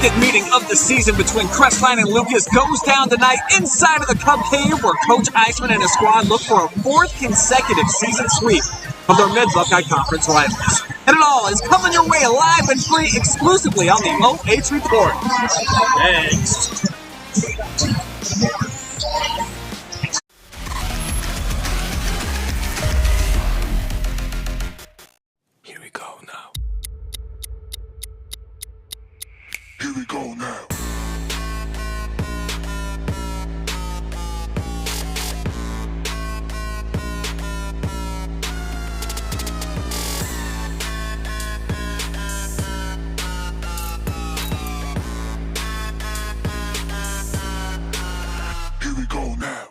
second meeting of the season between Crestline and Lucas goes down tonight inside of the Cub Cave, where Coach Iceman and his squad look for a fourth consecutive season sweep of their Mid-Buckeye Conference rivals. And it all is coming your way live and free exclusively on the OH Report. Thanks. Here we go now. Here we go now. Here we go now.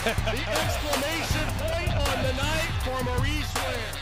The exclamation point on the night for Maurice Ware.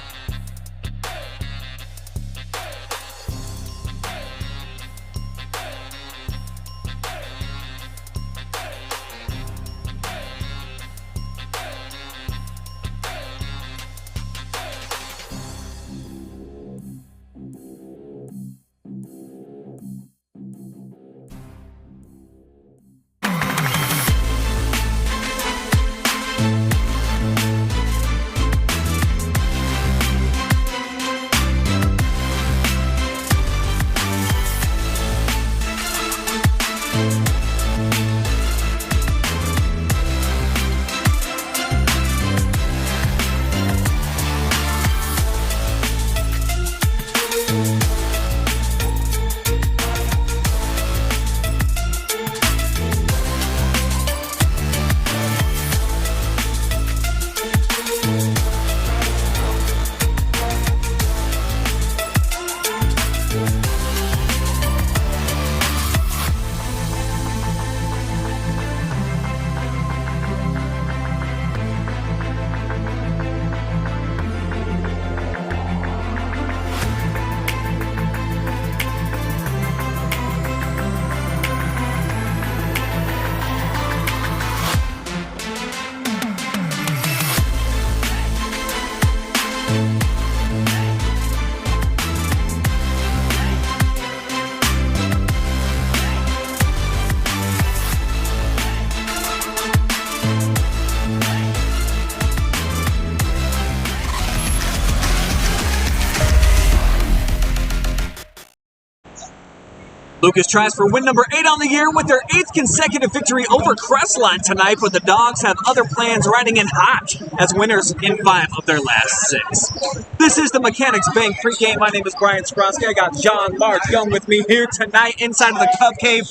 Lucas tries for win number 8 on the year with their 8th consecutive victory over Crestline tonight, but the Dogs have other plans riding in hot as winners in 5 of their last 6. This is the Mechanics Bank pregame. My name is Brian Sprosky. I got John Mark Young with me here tonight inside of the Cub Cave.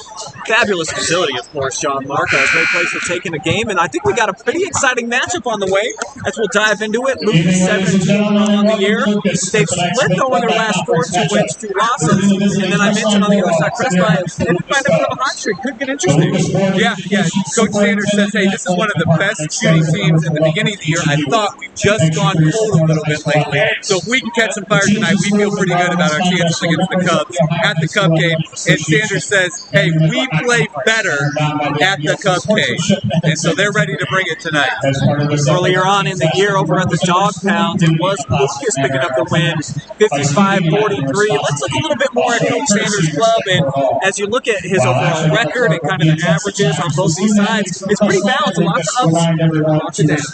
Fabulous facility, of course, John Mark. A great place to take in a game, and I think we got a pretty exciting matchup on the way as we'll dive into it. Lucas 7 on the year. They've split though in their last 4, 2 wins, 2 losses, and then I mentioned on the other side, Crestline might have a hot streak. Could get interesting. Yeah. Coach Sanders says, hey, this is one of the best shooting teams in the beginning of the year. I thought we've just gone cold a little bit lately. So if we can catch some fire tonight, we feel pretty good about our chances against the Cubs at the Cub Cave. And Sanders says, hey, we play better at the Cub Cave. And so they're ready to bring it tonight. Earlier on in the year over at the Dog Pound, it was Lucas picking up the win, 55-43. Let's look a little bit more at Coach Sanders' club. And as you look at his overall record and kind of the averages on both these sides, it's pretty balanced. Lots of ups, lots of downs.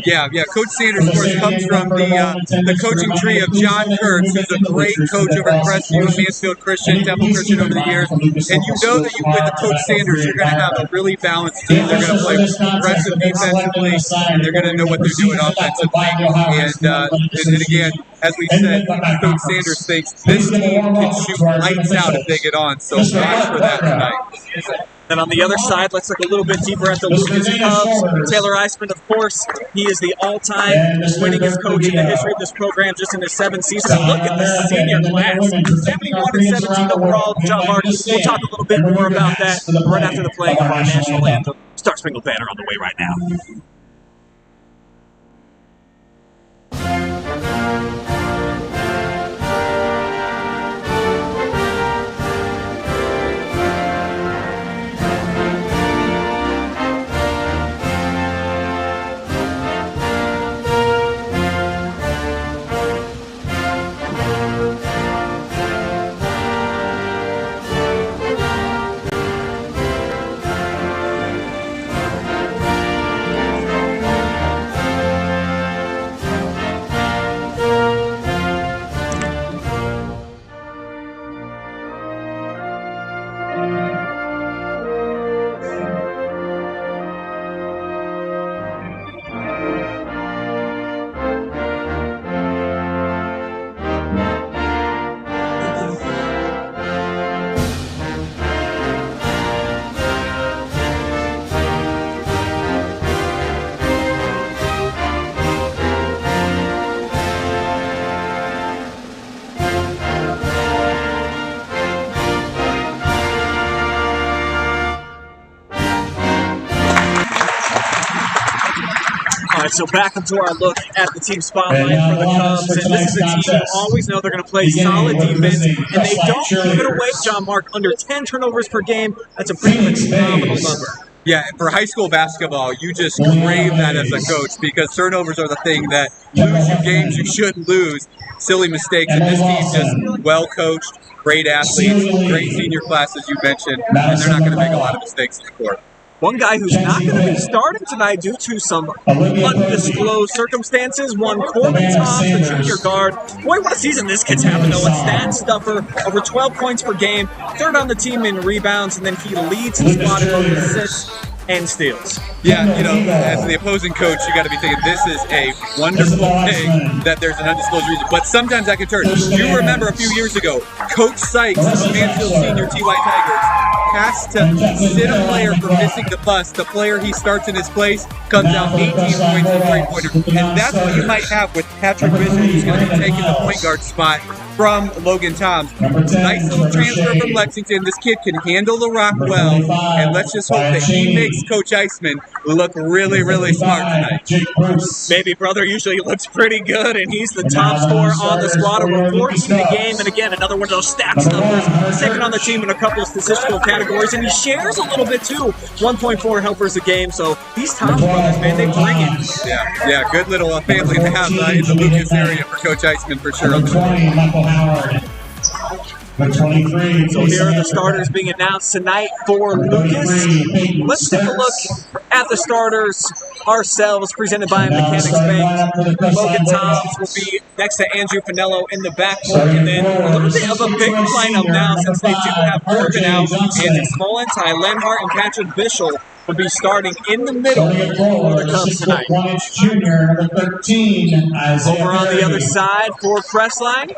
Yeah. Coach Sanders, of course, comes from the coaching tree of John Kurtz, who's a great coach over at Crestview, Mansfield Christian, Temple Christian over the years. And you know that with the Coach Sanders, you're going to have a really balanced team. They're going to play aggressive defensively, and they're going to know what they're doing offensively. And again, as we said, Coach Sanders thinks this team can shoot lights out if they get on. So watch for that tonight. Then on the other side, let's look a little bit deeper at the Lucas Cubs. Taylor Eisman, of course, he is the all-time winningest coach in the history of this program, just in his 7th season. And look at the senior class, 71-17 overall. John Mark, we'll talk a little bit more about that right after the playing of our national anthem. Star Spangled Banner on the way right now. So back into our look at the team spotlight for the Cubs. And this is a team you always know they're going to play solid defense. And they don't give it away, John Mark, under 10 turnovers per game. That's a pretty phenomenal number. Yeah, for high school basketball, you just crave that as a coach because turnovers are the thing that lose you games you shouldn't lose. Silly mistakes. And this team's just well coached, great athletes, great senior class, as you mentioned, and they're not going to make a lot of mistakes in the court. One guy who's not going to be starting tonight due to some undisclosed circumstances, Corbin Tom, the junior guard. Boy, what a season this kid's having, though. A stat stuffer, over 12 points per game, 3rd on the team in rebounds, and then he leads the squad in both assists and steals. Yeah, as the opposing coach, you got to be thinking this is a wonderful thing that there's an undisclosed reason. But sometimes that can turn. Do you remember a few years ago, Coach Sykes of the Mansfield Senior T.Y. Tigers has to sit a player for missing the bus. The player he starts in his place comes out 18 points in three-pointer. And that's what you might have with Patrick Bishop, who's going to be taking the point guard spot from Logan Toms. Nice little transfer from Lexington. This kid can handle the rock well, and let's just hope that he makes Coach Eisman look really, really smart tonight. Baby brother usually looks pretty good, and he's the top scorer on the squad, over 14 a game. And again, another one of those stats numbers, second on the team in a couple of statistical categories, and he shares a little bit too, 1.4 helpers a game. So these Toms brothers, man, they bring it. Yeah, good little family to have in the Lucas area for Coach Eisman for sure. So here are the starters being announced tonight for Lucas. Let's take a look at the starters ourselves, presented by Mechanics Bank. Logan Toms will be next to Andrew Finello in the backcourt. And then a little bit of a big lineup now, since they do have Corbin out. Andy Smolin, Ty Lenhart, and Patrick Bishop will be starting in the middle for the Cubs tonight. Junior, number 13, Over on the other side for Crestline,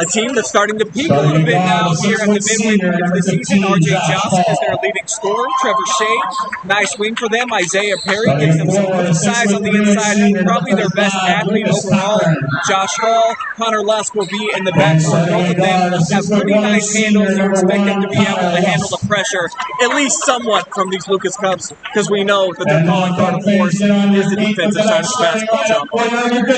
a team that's starting to peak a little bit now here at the midway point of the season. R.J. Johnson is their leading scorer. Trevor Shea, nice wing for them. Isaiah Perry gives them some good size on the inside. Probably their best athlete overall. Josh Hall, Connor Lusk will be in the backcourt. Both of them have pretty nice handles. You expect them to be able to handle the pressure, at least somewhat, from these Lucas Cubs, because we know that their calling card, of course, is the defensive side of the basketball jump.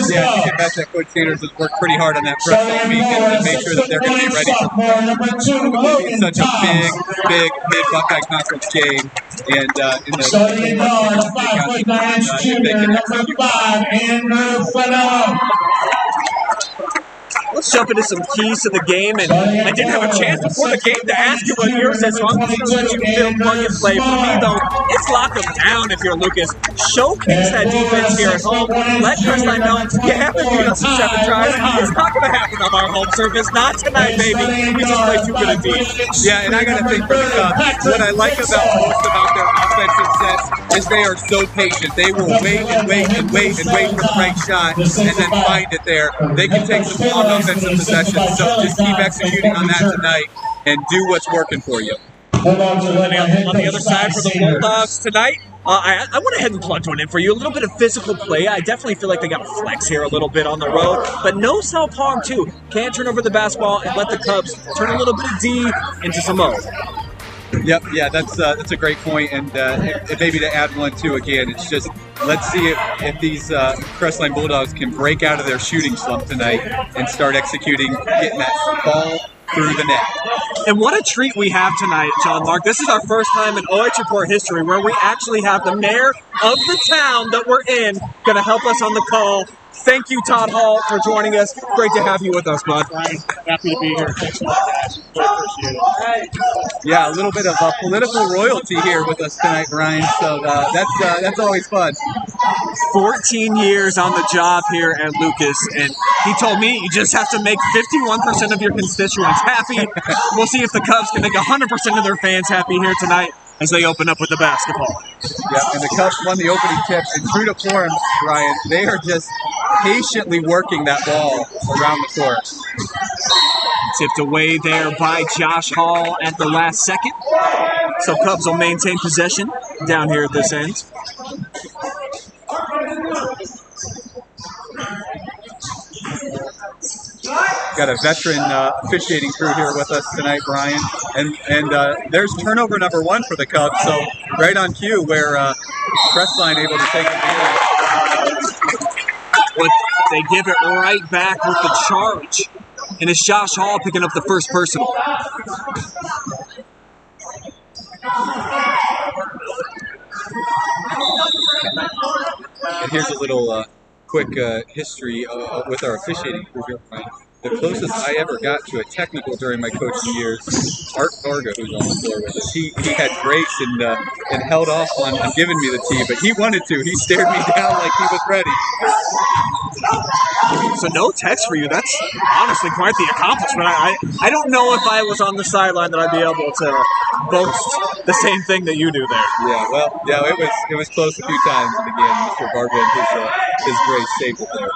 Yeah, you can bet that Coach Sanders has worked pretty hard on that press this week and make sure that they're going to be ready for such a big Mid-Buckeye Conference game. And in the starting guard, 5'9" junior, number 5, Andrew Fennell. Let's jump into some keys to the game, and I didn't have a chance before the game to ask you what yours is, so I'm going to let you film plug and play. For me, though, it's lock them down if you're Lucas. Showcase that defense here at home. Let Crestline know you have to beat us in 7 tries. It's not going to happen on our home surface. Not tonight, baby. We just play too good a team. Yeah, and I got to think for the Cubs, what I like most about their offensive sets is they are so patient. They will wait for the right shot and then find it there. They can take some long offensive possessions, so just keep executing on that tonight and do what's working for you. On the other side for the Bulldogs tonight, I went ahead and plugged one in for you. A little bit of physical play. I definitely feel like they got to flex here a little bit on the road, but no self-harm too. Can't turn over the basketball and let the Cubs turn a little bit of D into some O. Yep, yeah, that's a great point, and maybe to add one too. Again, it's just let's see if these Crestline Bulldogs can break out of their shooting slump tonight and start executing, getting that ball through the net. And what a treat we have tonight, John Mark. This is our first time in OH Report history where we actually have the mayor of the town that we're in going to help us on the call. Thank you, Todd Hall, for joining us. Great to have you with us, bud. Happy to be here. Thanks a lot, guys. Appreciate it. Yeah, a little bit of political royalty here with us tonight, Brian. So that's always fun. 14 years on the job here at Lucas, and he told me you just have to make 51% of your constituents happy. We'll see if the Cubs can make 100% of their fans happy here tonight as they open up with the basketball. Yeah, and the Cubs won the opening tips, and true to form, Brian, they are just patiently working that ball around the court. Tipped away there by Josh Hall at the last second. So Cubs will maintain possession down here at this end. Got a veteran officiating crew here with us tonight, Brian, and there's turnover number 1 for the Cubs. So right on cue, where Crestline able to take advantage. But they give it right back with the charge, and it's Josh Hall picking up the first personal. And here's a little quick history with our officiating crew here, Brian. The closest I ever got to a technical during my coaching years, Art Varga, who's on the floor with us, he had grace and held off on giving me the tee, but he wanted to. He stared me down like he was ready. So no text for you. That's honestly quite the accomplishment. I don't know if I was on the sideline that I'd be able to boast the same thing that you do there. Yeah, well, yeah, it was close a few times, and again, Mr. Varga and his grace saved it there.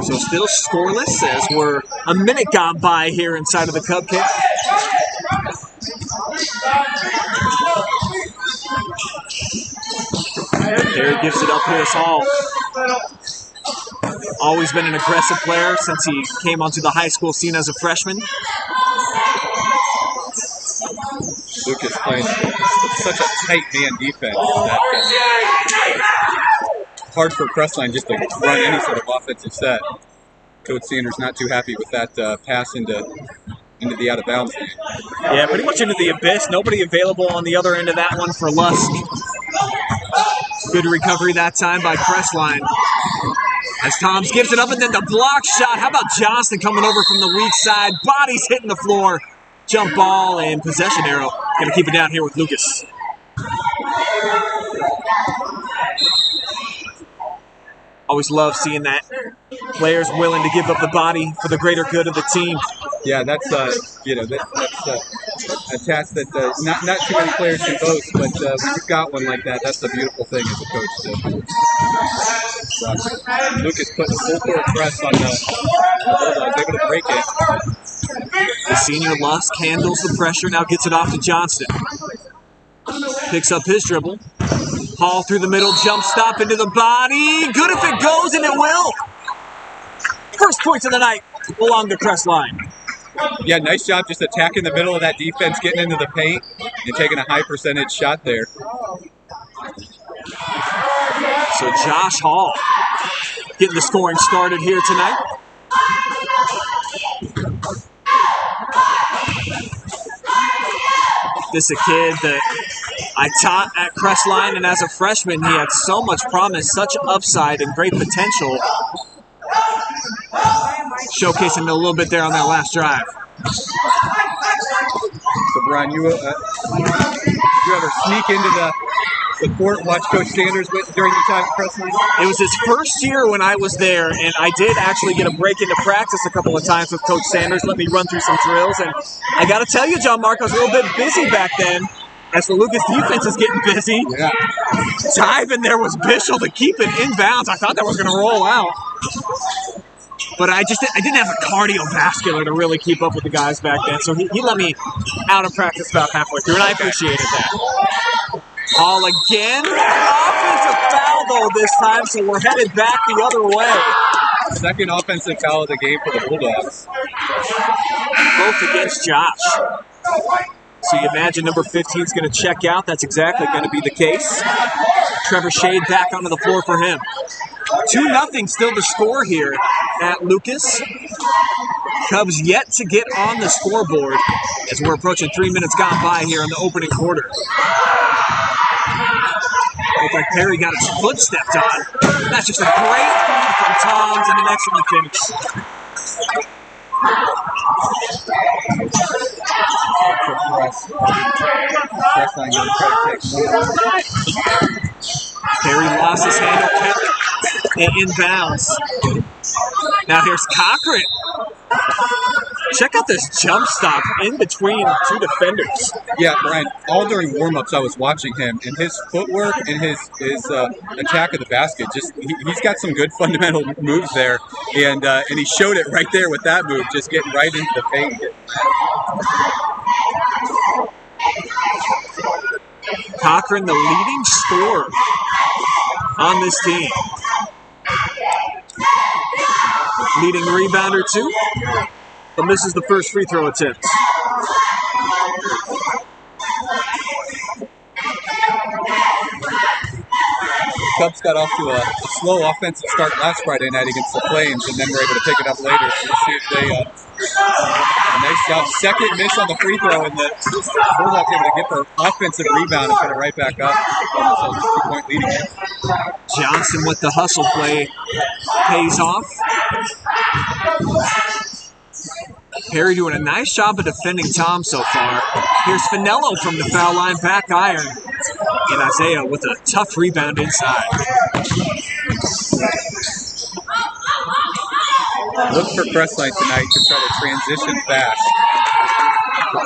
So still scoreless as we're a minute gone by here inside of the Cub Cave. There gives it up here to Hall. Always been an aggressive player since he came onto the high school scene as a freshman. Lucas playing such a tight man defense. Hard for Crestline just to run any sort of offensive set. Coach Sanders not too happy with that pass into the out of bounds game. Yeah, pretty much into the abyss. Nobody available on the other end of that one for Lusk. Good recovery that time by Crestline. As Toms gives it up, and then the block shot. How about Johnston coming over from the weak side? Bodies hitting the floor. Jump ball and possession arrow. Gonna keep it down here with Lucas. Always love seeing that. Players willing to give up the body for the greater good of the team. Yeah, that's a task that not too many players can boast, but when you've got one like that, that's a beautiful thing as a coach. So, Lucas put full court press on the Bulldogs, able to break it. The senior Lusk handles the pressure, now gets it off to Johnston. Picks up his dribble. Hall through the middle, jump stop into the body. Good if it goes, and it will. First points of the night along the Crestline. Yeah, nice job just attacking the middle of that defense, getting into the paint, and taking a high percentage shot there. So Josh Hall getting the scoring started here tonight. This is a kid that I taught at Crestline, and as a freshman, he had so much promise, such upside, and great potential. Showcasing a little bit there on that last drive. So, Brian, you ever sneak into the court, watch Coach Sanders during your time at Crestline? It was his first year when I was there, and I did actually get a break into practice a couple of times with Coach Sanders, let me run through some drills, and I got to tell you, John Mark, I was a little bit busy back then. As the Lucas defense is getting busy, dive in there was Bishel to keep it inbounds. I thought that was going to roll out. But I didn't have the cardiovascular to really keep up with the guys back then, so he let me out of practice about halfway through, and I appreciated that. Hall again. Offensive foul, though, this time, so we're headed back the other way. Second offensive foul of the game for the Bulldogs. Both against Josh. So you imagine number 15 is going to check out. That's exactly going to be the case. Trevor Shade back onto the floor for him. 2-0 still the score here at Lucas. Cubs yet to get on the scoreboard as we're approaching 3 minutes gone by here in the opening quarter. Looks like Perry got his foot stepped on. That's just a great feed from Toms and an excellent finish. Perry lost his handle, kept it inbounds. Now here's Cochran. Check out this jump stop in between two defenders. Yeah, Brian, all during warm-ups I was watching him, and his footwork and his attack of the basket, he's got some good fundamental moves there, and he showed it right there with that move, just getting right into the paint. Cochran, the leading scorer on this team. Leading rebounder too, but misses the first free throw attempt. Cubs got off to a slow offensive start last Friday night against the Flames, and then were able to pick it up later. So we'll see if they a nice job. Second miss on the free throw, and the Bulldogs able to get the offensive rebound and put it right back up. So it's a 2-point leading here. Johnson with the hustle play pays off. Perry doing a nice job of defending Tom so far. Here's Finello from the foul line, back iron. And Isaiah with a tough rebound inside. Look for Crestline tonight to try to transition fast.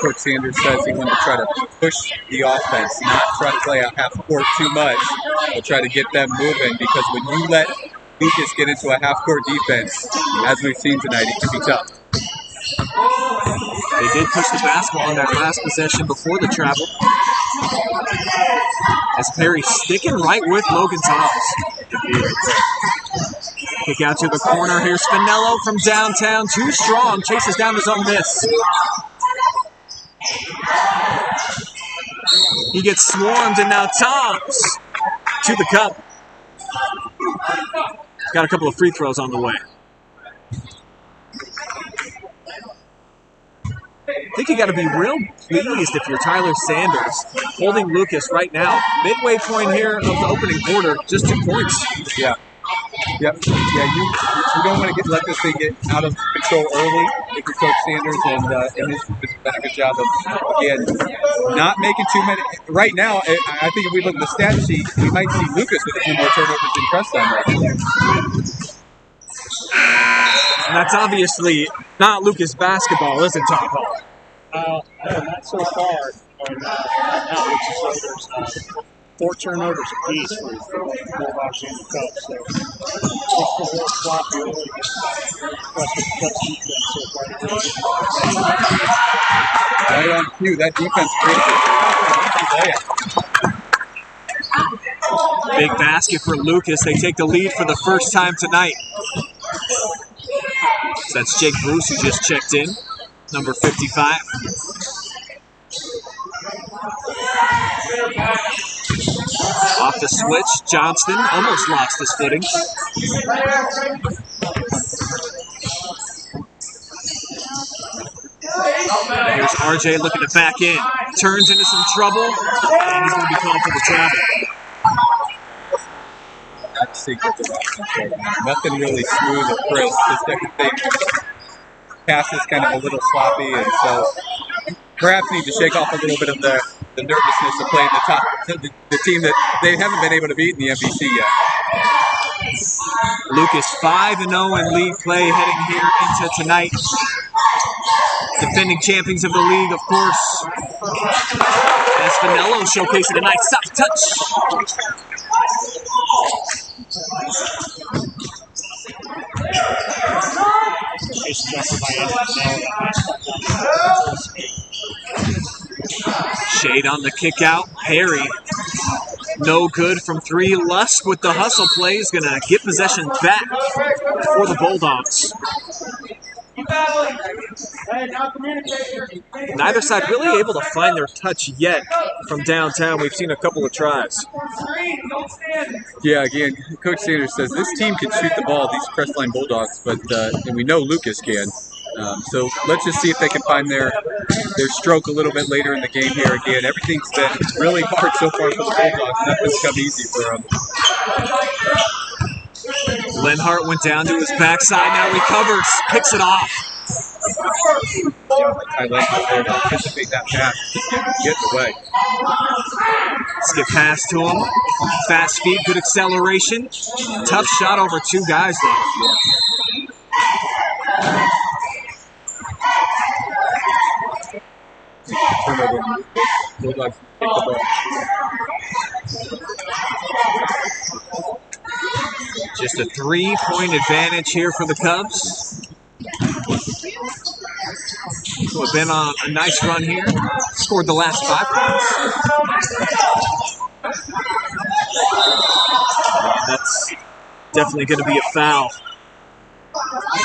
Coach Sanders says he wanted to try to push the offense, not try to play out half court too much, but try to get them moving, because when you let Lucas get into a half court defense, as we've seen tonight, it can be tough. They did push the basketball in that last possession before the travel. As Perry sticking right with Logan Thomas. Kick out to the corner. Here's Finello from downtown. Too strong. Chases down his own miss. He gets swarmed, and now Toms to the cup. He's got a couple of free throws on the way. I think you got to be real pleased if you're Tyler Sanders, holding Lucas right now. Midway point here of the opening quarter, just 2 points. Yeah. Yep. Yeah, you don't want to let this thing get out of control early. If you're Coach Sanders, and his has done a good job of, again, not making too many. Right now, I think if we look at the stat sheet, we might see Lucas with a few more turnovers than Crestline right now. And that's obviously not Lucas basketball, is it, Tom Hall? Not so far. So there's 4 turnovers apiece for the Bulldogs and the Cubs. So it's a little sloppy early against the Cubs defense so far. Right on cue. That defense creates Big basket for Lucas. They take the lead for the first time tonight. So that's Jake Bruce who just checked in, number 55. Off the switch, Johnston almost lost his footing. Here's RJ looking to back in. Turns into some trouble, and he's going to be called for the travel. That's secret to that. Nothing really smooth or crisp. Just everything. Pass is kind of a little sloppy, and so perhaps need to shake off a little bit of the nervousness of playing the team that they haven't been able to beat in the MVC yet. Lucas 5-0 in league play heading here into tonight. Defending champions of the league, of course. As Finello showcasing a nice soft touch. Shade on the kick out. Harry, no good from 3. Lusk with the hustle play is going to get possession back for the Bulldogs. Neither side really able to find their touch yet from downtown. We've seen a couple of tries. Yeah, again, Coach Sanders says this team can shoot the ball, these Crestline Bulldogs, but and we know Lucas can. So let's just see if they can find their stroke a little bit later in the game here. Again, everything's been really hard so far for the Bulldogs. Nothing's come easy for them. Lenhart went down to his backside, now recovers, picks it off. I like it there to anticipate that pass. Get away. Skip pass to him. Fast feet, good acceleration. Tough shot over 2 guys though. Bulldogs take the ball. Just a 3-point advantage here for the Cubs. Who have been on a nice run here. Scored the last 5 points. That's definitely going to be a foul.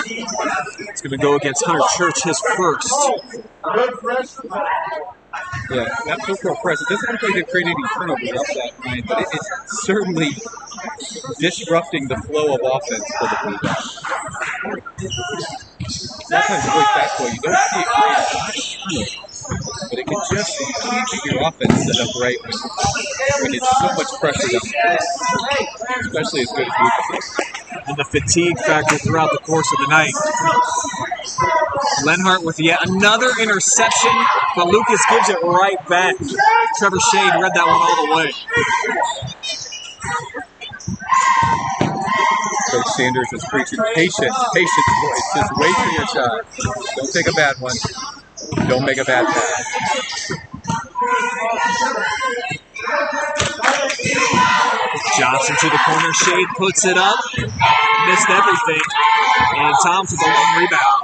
It's going to go against Hunter Church, his first. Yeah, that full press. It doesn't look like they've created any turnovers off that line, but it is certainly disrupting the flow of offense for the Bulldogs. Sometimes it goes back to you don't see it create turnovers, but it can just keep your offense set up right when it's so much pressure down the floor, especially as good as Lucas is. And the fatigue factor throughout the course of the night. Lenhart with yet another interception, but Lucas gives it right back. Trevor Shade read that one all the way. Coach Sanders is preaching patience, boys. Just wait for your shot. Don't take a bad one. Don't make a bad pass. Johnson to the corner, Shade puts it up. Missed everything. And Tom's with a long rebound.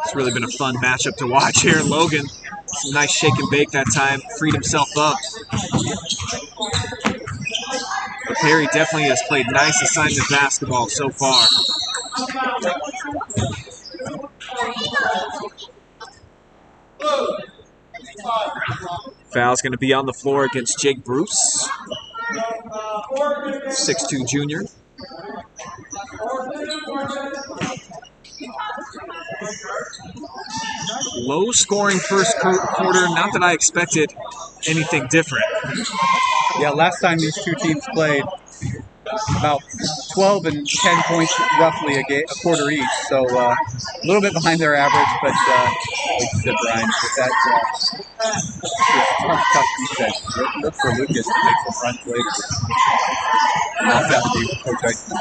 It's really been a fun matchup to watch here. Logan, some nice shake and bake that time, freed himself up. But Perry definitely has played nice assignment basketball so far. Foul's going to be on the floor against Jake Bruce, 6'2" junior. Low scoring first quarter, not that I expected anything different. Yeah, last time these two teams played, about 12 and 10 points roughly a quarter each, so a little bit behind their average, but like you said, Brian, with that tough defense. Look for Lucas to make some run plays. Not that deep, Coach Iceman.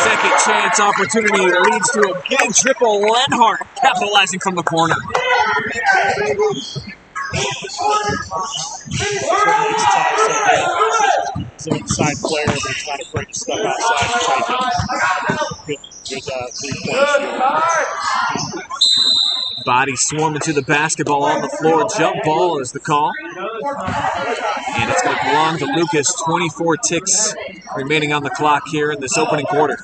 Second chance opportunity leads to a big triple. Lenhart capitalizing from the corner. He's an inside player, but he's not afraid to step outside and take good 3 points. Body swarming to the basketball on the floor. Jump ball is the call. And it's going to belong to Lucas. 24 ticks remaining on the clock here in this opening quarter.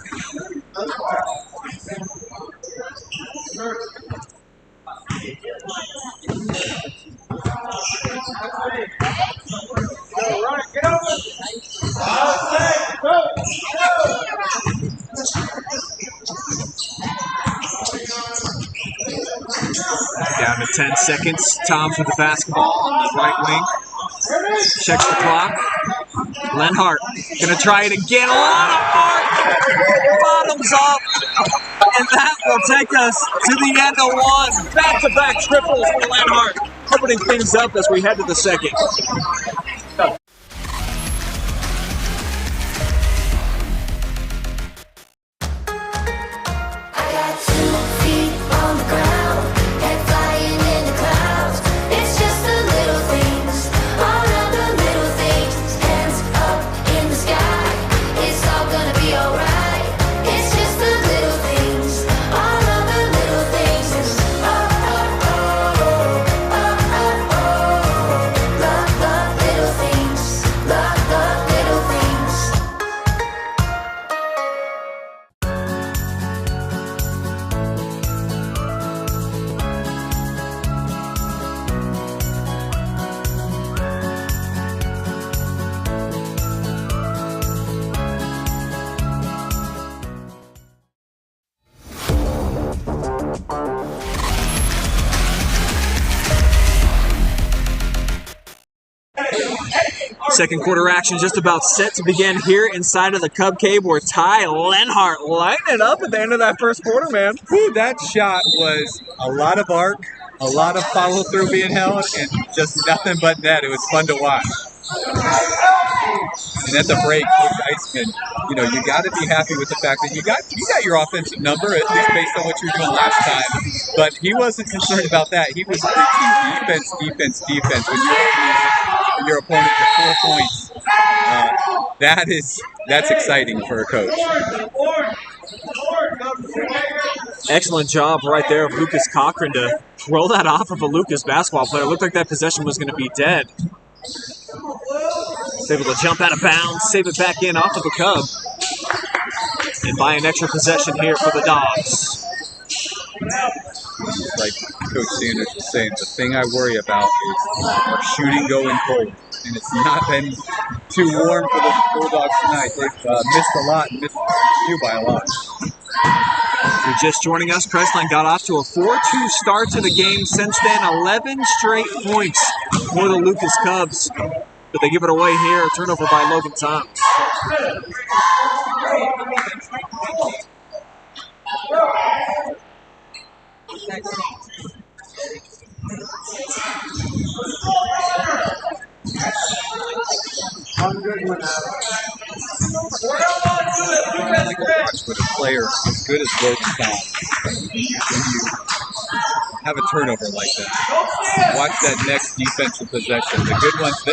Down to 10 seconds. Tom's with the basketball on the right wing. Checks the clock. Lenhart gonna try it again. A lot of mark. Bottoms up. And that will take us to the end of one. Back-to-back triples for Lenhart. Opening things up as we head to the second. Second quarter action just about set to begin here inside of the Cub Cave, where Ty Lenhart lighting it up at the end of that first quarter, man. Whew, that shot was a lot of arc, a lot of follow through being held, and just nothing but net. It was fun to watch. And at the break, Coach Iceman, you know, you got to be happy with the fact that you got your offensive number, at least based on what you were doing last time. But he wasn't concerned about that. He was preaching defense. When you're holding your opponent to 4 points, that's exciting for a coach. Excellent job right there of Lucas Cochran to throw that off of a Lucas basketball player. It looked like that possession was going to be dead. He's able to jump out of bounds, save it back in off of the Cub, and buy an extra possession here for the Dogs. Like Coach Sanders was saying, the thing I worry about is our shooting going cold. And it's not been too warm for the Bulldogs tonight. They've missed a lot and missed you by a lot. If you're just joining us, Crestline got off to a 4-2 start to the game. Since then, 11 straight points for the Lucas Cubs. But they give it away here. A turnover by Logan Toms. I like to watch with a player as good as Logan Toms. When you have a turnover like that, watch that next defensive possession. The good ones,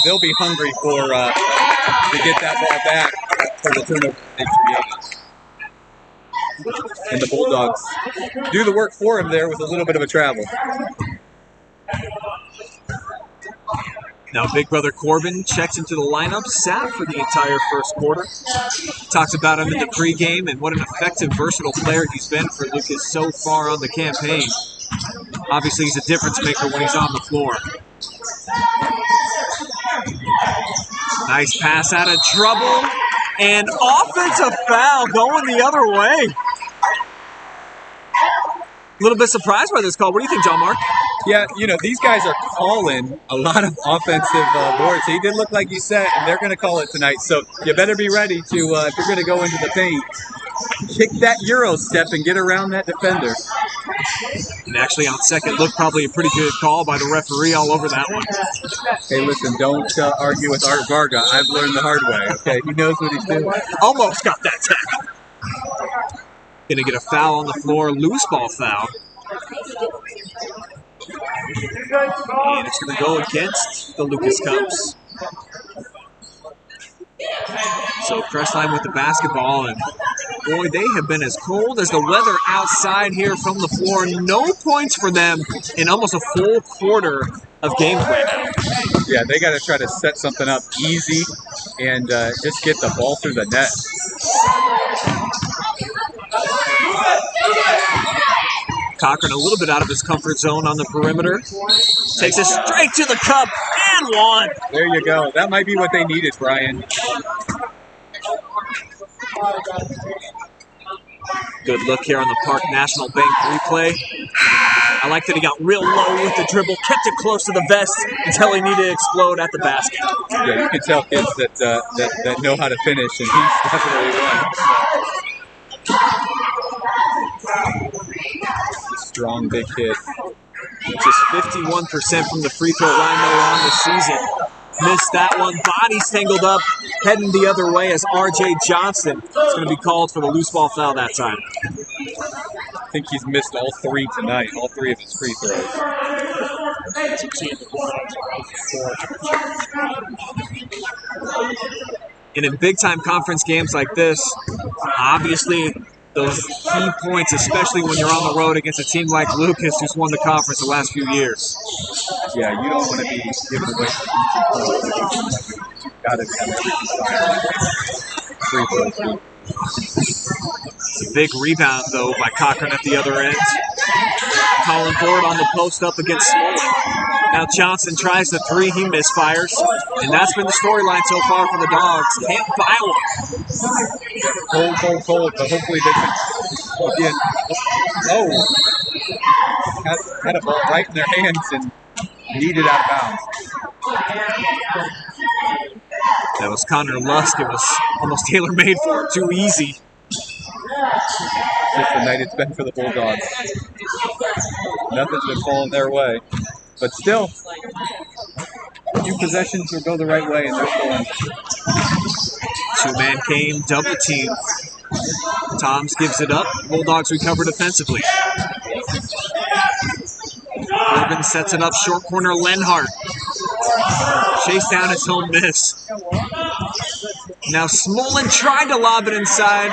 they'll be hungry for to get that ball back for the turnover they create. And the Bulldogs do the work for him there with a little bit of a travel. Now Big Brother Corbin checks into the lineup, sat for the entire first quarter. Talks about him in the pregame and what an effective, versatile player he's been for Lucas so far on the campaign. Obviously, he's a difference maker when he's on the floor. Nice pass out of trouble, and offensive foul going the other way. A little bit surprised by this call. What do you think, John Mark? Yeah, you know, these guys are calling a lot of offensive boards. He did look like he said, and they're going to call it tonight. So you better be ready to, if you're going to go into the paint, kick that Euro step and get around that defender. And actually, on second look, probably a pretty good call by the referee all over that one. Hey, listen, don't argue with Art Varga. I've learned the hard way, okay? He knows what he's doing. Almost got that tackle. Gonna get a foul on the floor, loose ball foul. And it's gonna go against the Lucas Cubs. So Crestline with the basketball, and boy, they have been as cold as the weather outside here from the floor. No points for them in almost a full quarter of gameplay now. Yeah, they got to try to set something up easy and just get the ball through the net. Cochran a little bit out of his comfort zone on the perimeter. Takes it straight to the cup and one. There you go. That might be what they needed, Brian. Good look here on the Park National Bank replay. I like that he got real low with the dribble, kept it close to the vest until he needed to explode at the basket. Yeah, you can tell kids that know how to finish, and he's definitely one. Strong, big kid. Just 51% from the free throw line though on the season. Missed that one. Body's tangled up, heading the other way as R.J. Johnson is going to be called for the loose ball foul that time. I think he's missed all three tonight, all three of his free throws. And in big-time conference games like this, obviously those key points, especially when you're on the road against a team like Lucas, who's won the conference the last few years. Yeah, you don't want to be giving away got to have free throws. It's a big rebound, though, by Cochran at the other end. Colin Ford on the post up against Smolin. Now Johnson tries the three, he misfires. And that's been the storyline so far for the Dogs. Can't buy one. Cold, but hopefully they can again. Oh! Had a ball right in their hands and kneed it out of bounds. That was Connor Lusk. It was almost tailor-made for him. Too easy. Just the night it's been for the Bulldogs. Nothing's been falling their way. But still, a few possessions will go the right way, and they're going. Two-man game, double team. Toms gives it up. Bulldogs recover defensively. Corbin sets it up, short corner, Lenhart. Chase down his home miss. Now Smolin tried to lob it inside.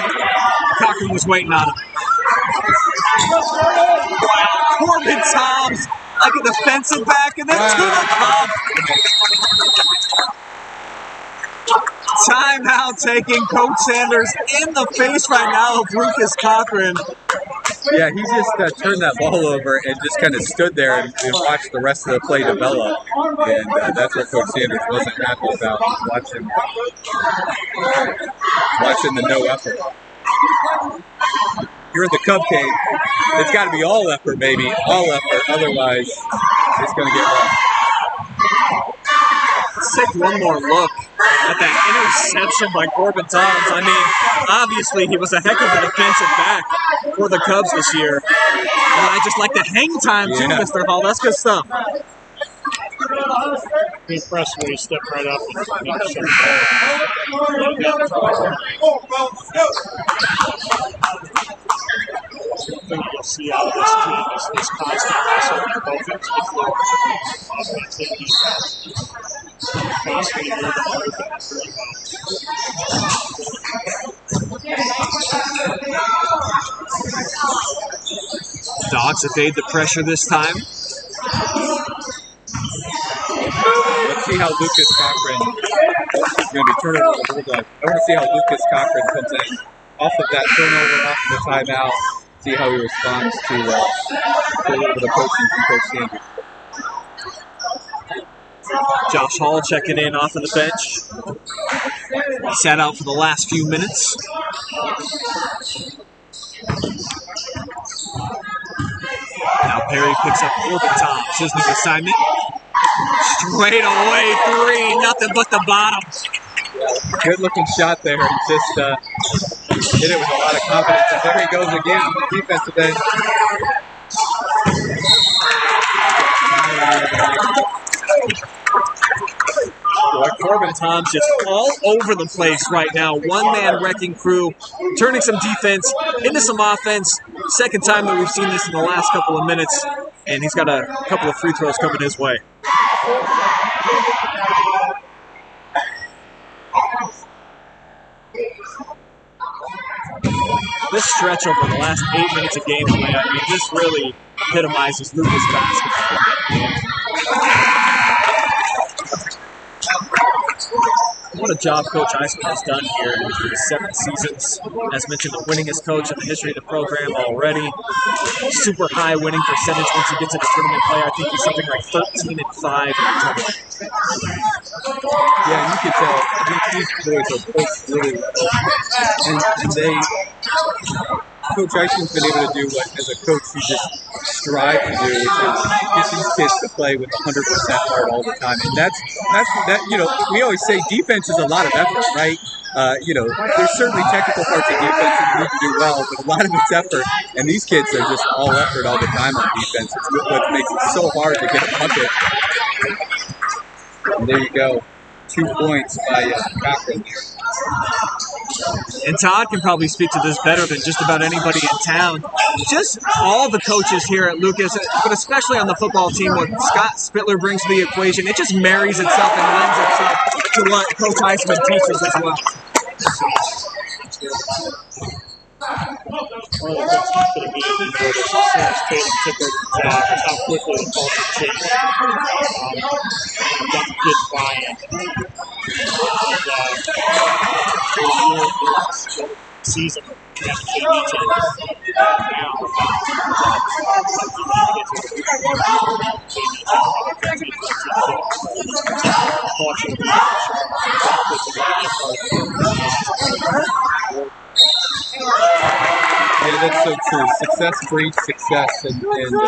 Cochran was waiting on him. Corbin Toms like a defensive back and then to the cup. Timeout taking Coach Sanders in the face right now of Lucas Cochran. Yeah, he just turned that ball over and just kind of stood there and watched the rest of the play develop. And that's what Coach Sanders wasn't happy about, watching the no effort. You're in the Cub Cave. It's got to be all effort, baby. All effort. Otherwise, it's going to get rough. Let's take one more look at that interception by Corbin Toms. I mean, obviously he was a heck of a defensive back for the Cubs this year. And I just like the hang time too, Mr. Hall. That's good stuff. Be impressed when he stepped right up and thing you'll see out of this team is this constant hustle, both in offense and defense. Constantly moving Dogs evade the pressure this time. Let's see how Lucas Cochran is going to be turning over the Bulldogs. I want to see how Lucas Cochran comes in off of that turnover, off of the timeout. See how he responds to a little bit of coaching from Coach Sanders. Josh Hall checking in off of the bench. He sat out for the last few minutes. Now Perry picks up Corbin Toms, his new assignment. Straight away three, nothing but the bottom. Good looking shot there. He just hit it with a lot of confidence. And there he goes again on the defensive end. Tom's just all over the place right now. One-man wrecking crew, turning some defense into some offense. Second time that we've seen this in the last couple of minutes, and he's got a couple of free throws coming his way. This stretch over the last 8 minutes of gameplay, I mean, this really epitomizes Lucas basketball. What a job Coach Eisman has done here in his 7 seasons. As mentioned, the winningest coach in the history of the program already. Super high winning percentage once he gets into tournament play. I think he's something like 13-5 in the tournament. Yeah, and you can tell these boys are both really well. And they, Coach Eisman's been able to do what, as a coach, he just strive to do, which is get these kids to play with 100% heart all the time. And that's you know, we always say defense is a lot of effort, right? You know, there's certainly technical parts of defense that you need to do well, but a lot of it's effort. And these kids are just all effort all the time on defense. It's what makes it so hard to get a bucket. And there you go. 2 points by Cochran here. And Todd can probably speak to this better than just about anybody in town. Just all the coaches here at Lucas, but especially on the football team, what Scott Spittler brings to the equation, it just marries itself and lends itself to what Coach Eisman teaches as well. One of the things he's going to be able to notice as soon as Tatum took over the job is how quickly the culture changed. Got the kids buy-in. Season of the KV team. Yeah, that's so true. Success breeds success, and you know,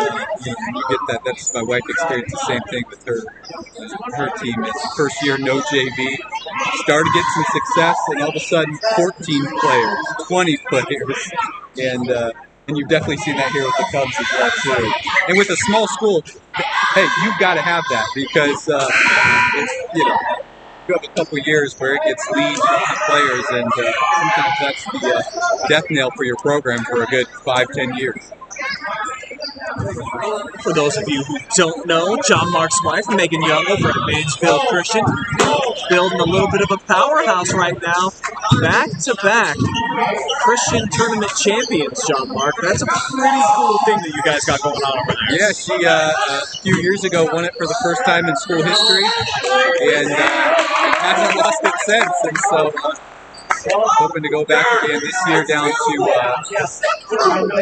you get that. That's my wife experienced the same thing with her team. It's first year, no JV. Started getting some success, and all of a sudden, 14 players, 20 players, and you've definitely seen that here with the Cubs as well too. And with a small school, hey, you've got to have that because it's, you know, you have a couple of years where it gets lean players, and sometimes that's the death knell for your program for a good 5-10 years. For those of you who don't know, John Mark's wife, Megan Young, over at Mansfield Christian, building a little bit of a powerhouse right now. Back-to-back Christian tournament champions, John Mark. That's a pretty cool thing that you guys got going on over there. Yeah, she a few years ago won it for the first time in school history, and hasn't lost it since. And so hoping to go back again this year down to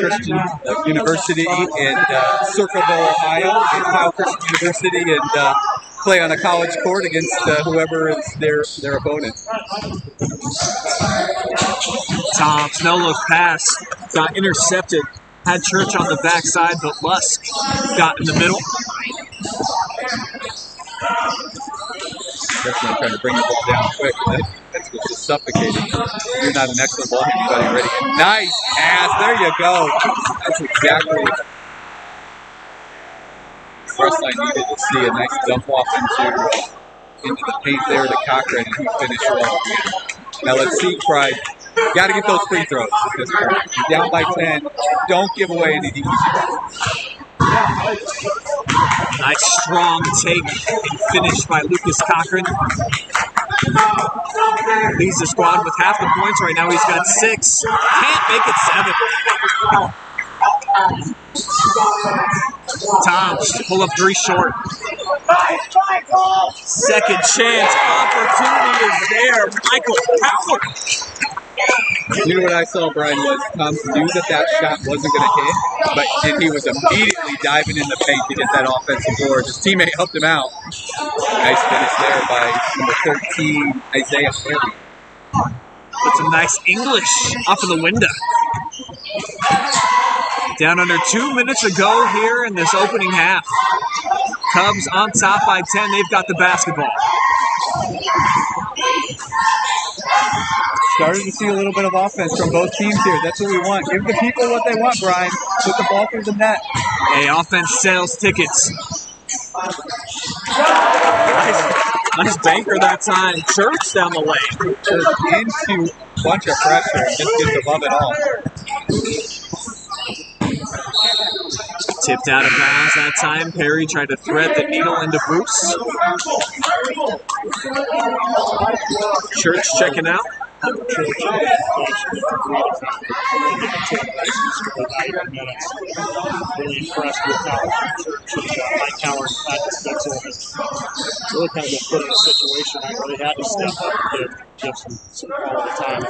Christian University in Circleville, Ohio, Ohio Christian University, and play on a college court against whoever is their opponent. Tom's no-look pass got intercepted. Had Church on the backside, but Lusk got in the middle. Crestline trying to bring the ball down quick. That's just suffocating. You're not an excellent ball handler, ready. Nice pass. There you go. That's exactly what Crestline needed to see. A nice dump off into the paint there to Cochran, and he finished well. Now let's see, Pride. Got to get those free throws at this point. You're down by 10. Don't give away any of the easy ones. Nice strong take and finish by Lucas Cochran. Leads the squad with half the points right now. He's got 6. Can't make it 7. Tom's pull up 3 short. Second chance opportunity is there. Michael Powell. You know what I saw, Brian, was Tom knew that shot wasn't going to hit, but he was immediately diving in the paint to get that offensive board. His teammate helped him out. Nice finish there by number 13, Isaiah Perry. Put some nice English off of the window. Down under 2 minutes to go here in this opening half. Cubs on top by 10. They've got the basketball. Starting to see a little bit of offense from both teams here. That's what we want. Give the people what they want, Brian. Put the ball through the net. Hey, offense sells tickets. Nice banker that time. Church down the lane. Into a bunch of pressure and just gets above it all. Tipped out of bounds that time. Perry tried to thread the needle into Bruce. Church checking out. Really impressed with how Mike Howard had to step in. Really kind of been put in a situation where they had to step up and give some quality time.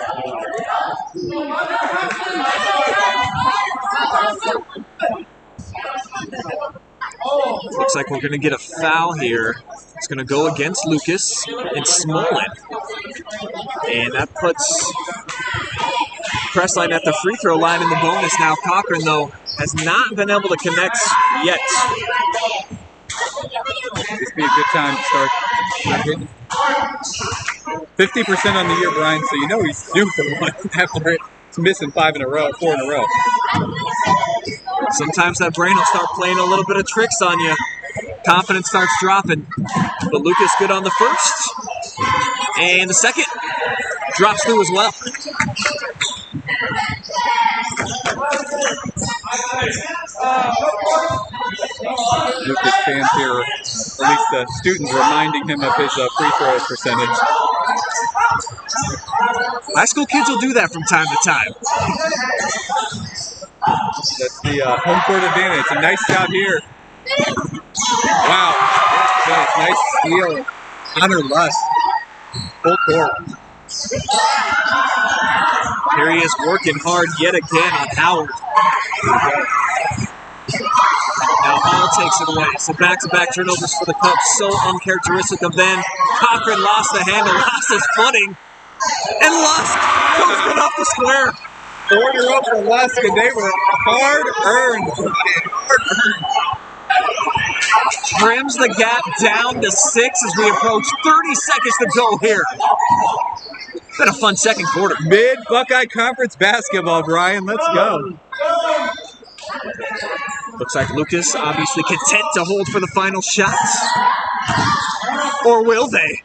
Looks like we're going to get a foul here. It's going to go against Lucas and Smolin. And that puts Crestline at the free throw line in the bonus now. Cochran, though, has not been able to connect yet. This would be a good time to start hitting. 50% on the year, Brian, so you know he's due for one after it's missing 4 in a row. Sometimes that brain will start playing a little bit of tricks on you. Confidence starts dropping. But Lucas good on the first. And the second drops through as well. Lucas fans here, or at least the students, reminding him of his free throw percentage. High school kids will do that from time to time. That's the home court advantage. A nice job here. Wow. Nice steal. Connor Lust. Full court. Here he is working hard yet again on Howard. Now Hall takes it away. So back-to-back turnovers for the Cubs. So uncharacteristic of them. Cochran lost the handle, lost his footing. And Lust goes good off the square. 4-0 for Lusk, and they were hard-earned. Trims the gap down to 6 as we approach 30 seconds to go here. Been a fun second quarter. Mid-Buckeye Conference basketball, Brian. Let's go. Looks like Lucas obviously content to hold for the final shot. Or will they?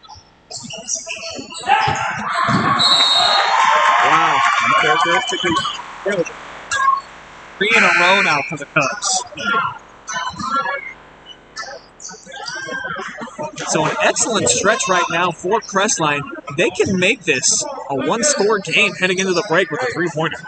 Wow. Uncharacteristically. 3 in a row now for the Cubs. So an excellent stretch right now for Crestline. They can make this a one-score game heading into the break with a three-pointer.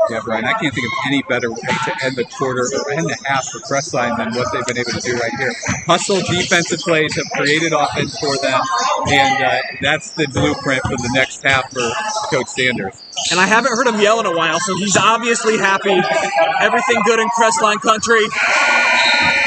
Yeah, Brian, I can't think of any better way to end the quarter or end the half for Crestline than what they've been able to do right here. Hustle defensive plays have created offense for them, and that's the blueprint for the next half for Coach Sanders. And I haven't heard him yell in a while, so he's obviously happy. Everything good in Crestline country,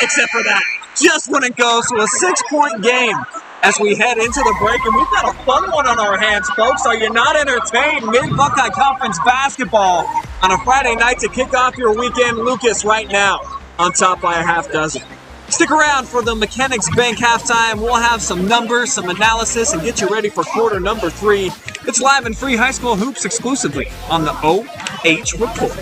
except for that. Just when it goes to a 6-point game as we head into the break. And we've got a fun one on our hands, folks. Are you not entertained? Mid-Buckeye Conference basketball on a Friday night to kick off your weekend. Lucas right now on top by a half dozen. Stick around for the Mechanics Bank halftime. We'll have some numbers, some analysis, and get you ready for quarter number 3. It's live and free high school hoops exclusively on the OH Report.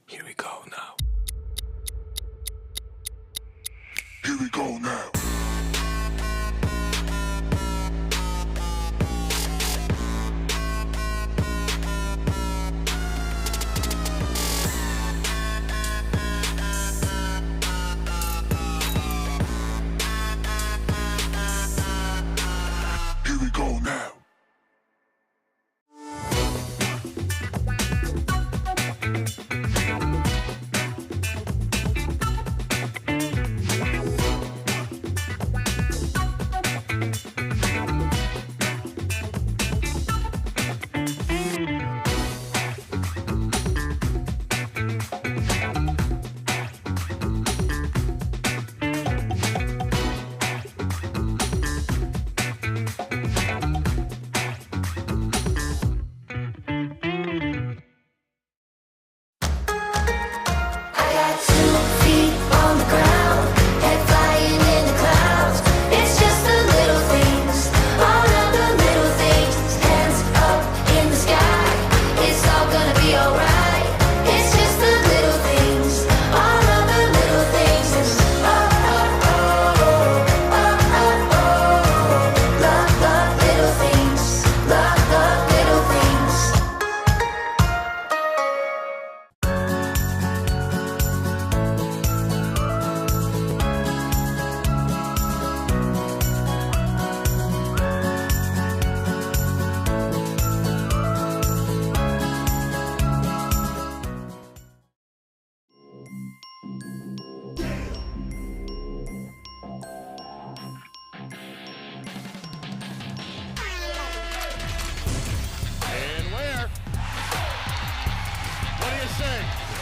Here we go now. Here we go now.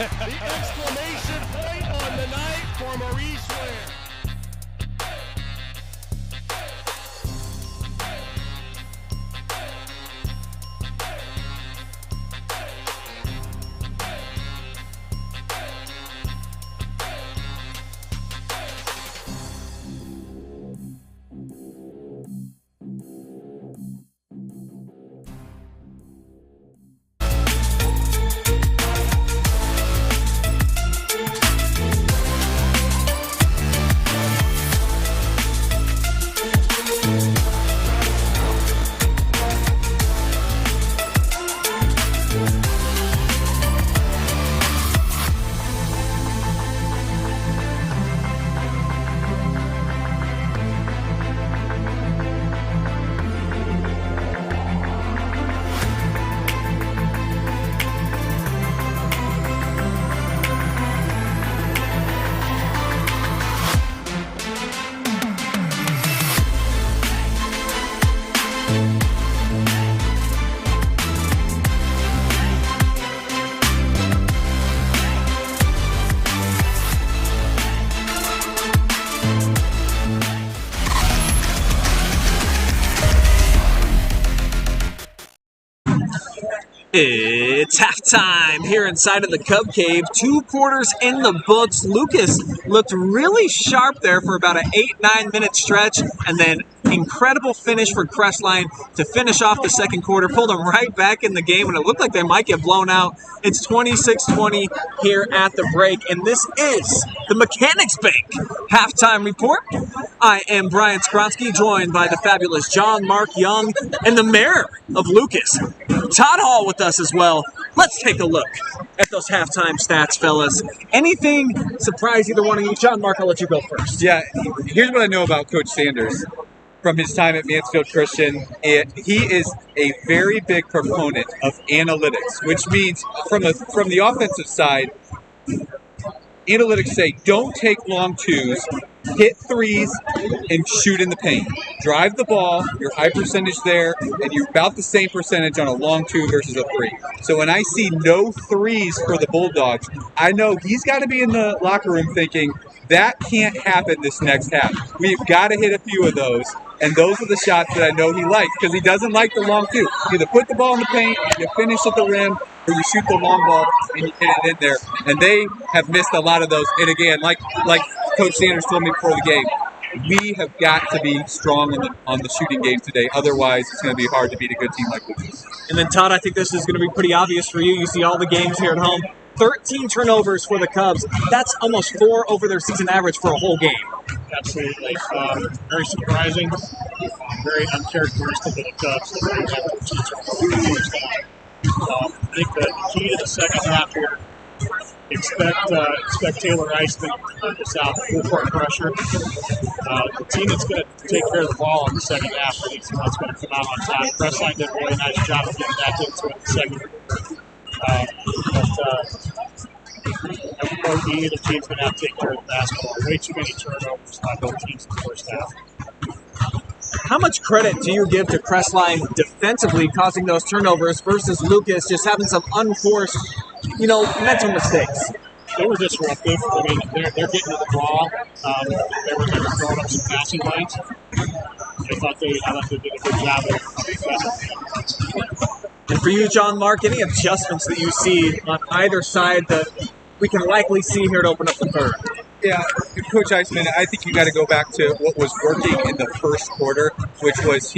The exclamation point on the night for Maurice Ware. It's halftime here inside of the Cub Cave. 2 quarters in the books. Lucas looked really sharp there for about an 8-9 minute stretch, and then incredible finish for Crestline to finish off the second quarter. Pulled them right back in the game, and it looked like they might get blown out. It's 26-20 here at the break, and this is the Mechanics Bank halftime report. I am Brian Skronsky, joined by the fabulous John Mark Young and the mayor of Lucas, Todd Hall, with us as well. Let's take a look at those halftime stats, fellas. Anything surprise either one of you? John Mark, I'll let you go first. Yeah, here's what I know about Coach Sanders from his time at Mansfield Christian. He is a very big proponent of analytics, which means from the offensive side, analytics say don't take long twos, hit threes, and shoot in the paint. Drive the ball, your high percentage there, and you're about the same percentage on a long two versus a three. So when I see no threes for the Bulldogs, I know he's got to be in the locker room thinking, that can't happen this next half. We've got to hit a few of those, and those are the shots that I know he likes, because he doesn't like the long two. You either put the ball in the paint, you finish at the rim, or you shoot the long ball and you get it in there. And they have missed a lot of those. And again, like Coach Sanders told me before the game, we have got to be strong on the shooting game today. Otherwise, it's going to be hard to beat a good team like this. And then, Todd, I think this is going to be pretty obvious for you. You see all the games here at home. 13 turnovers for the Cubs. That's almost 4 over their season average for a whole game. Absolutely. Very surprising. Very uncharacteristic of the Cubs. I think the key to the second half here, expect Taylor Eisman to put us out full court pressure. The team that's going to take care of the ball in the second half, I think, is what's going to come out on top. Crestline did a really nice job of getting back into it in the second. Either team's going to have to take care of the basketball. Way too many turnovers by both teams in the first half. How much credit do you give to Crestline defensively causing those turnovers versus Lucas just having some unforced, mental mistakes? They were disruptive. I mean, they're getting to the ball. They were throwing up some passing lanes. I thought they did a good job of defensively. And for you, John Mark, any adjustments that you see on either side that we can likely see here to open up the third? Yeah, Coach Eisman, I think you got to go back to what was working in the first quarter, which was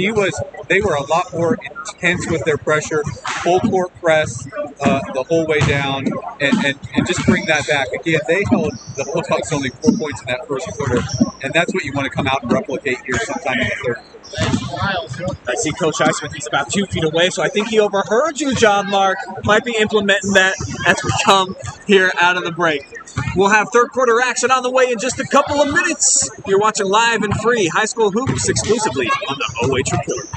they were a lot more intense with their pressure, full court press the whole way down, and just bring that back. Again, they held the Bulldogs only 4 points in that first quarter, and that's what you want to come out and replicate here sometime in the third. I see Coach Eisman, he's about 2 feet away, so I think he overheard you, John Mark. Might be implementing that as we come here out of the break. We'll have third quarter action on the way in just a couple of minutes. You're watching live and free high school hoops exclusively on the OH Report.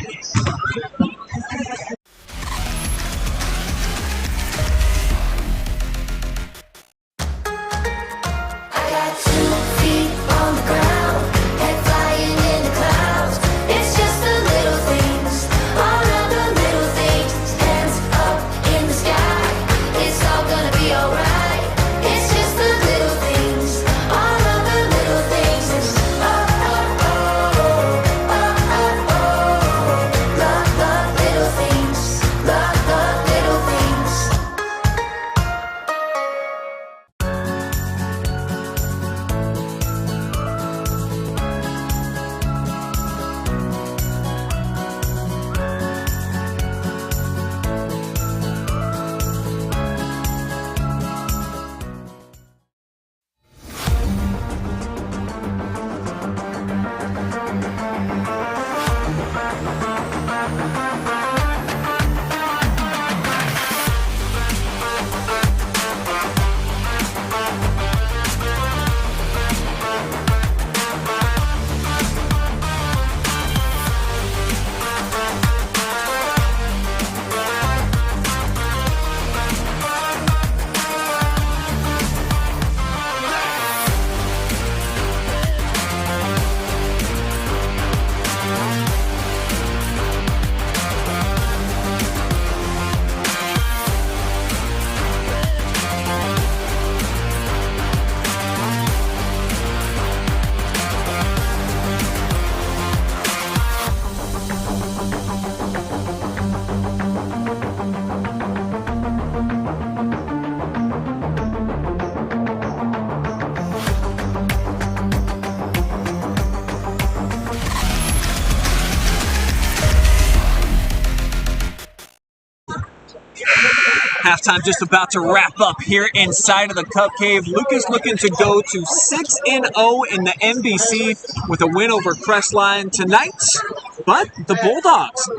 Halftime just about to wrap up here inside of the Cub Cave. Lucas looking to go to 6-0 in the NBC with a win over Crestline tonight. But the Bulldogs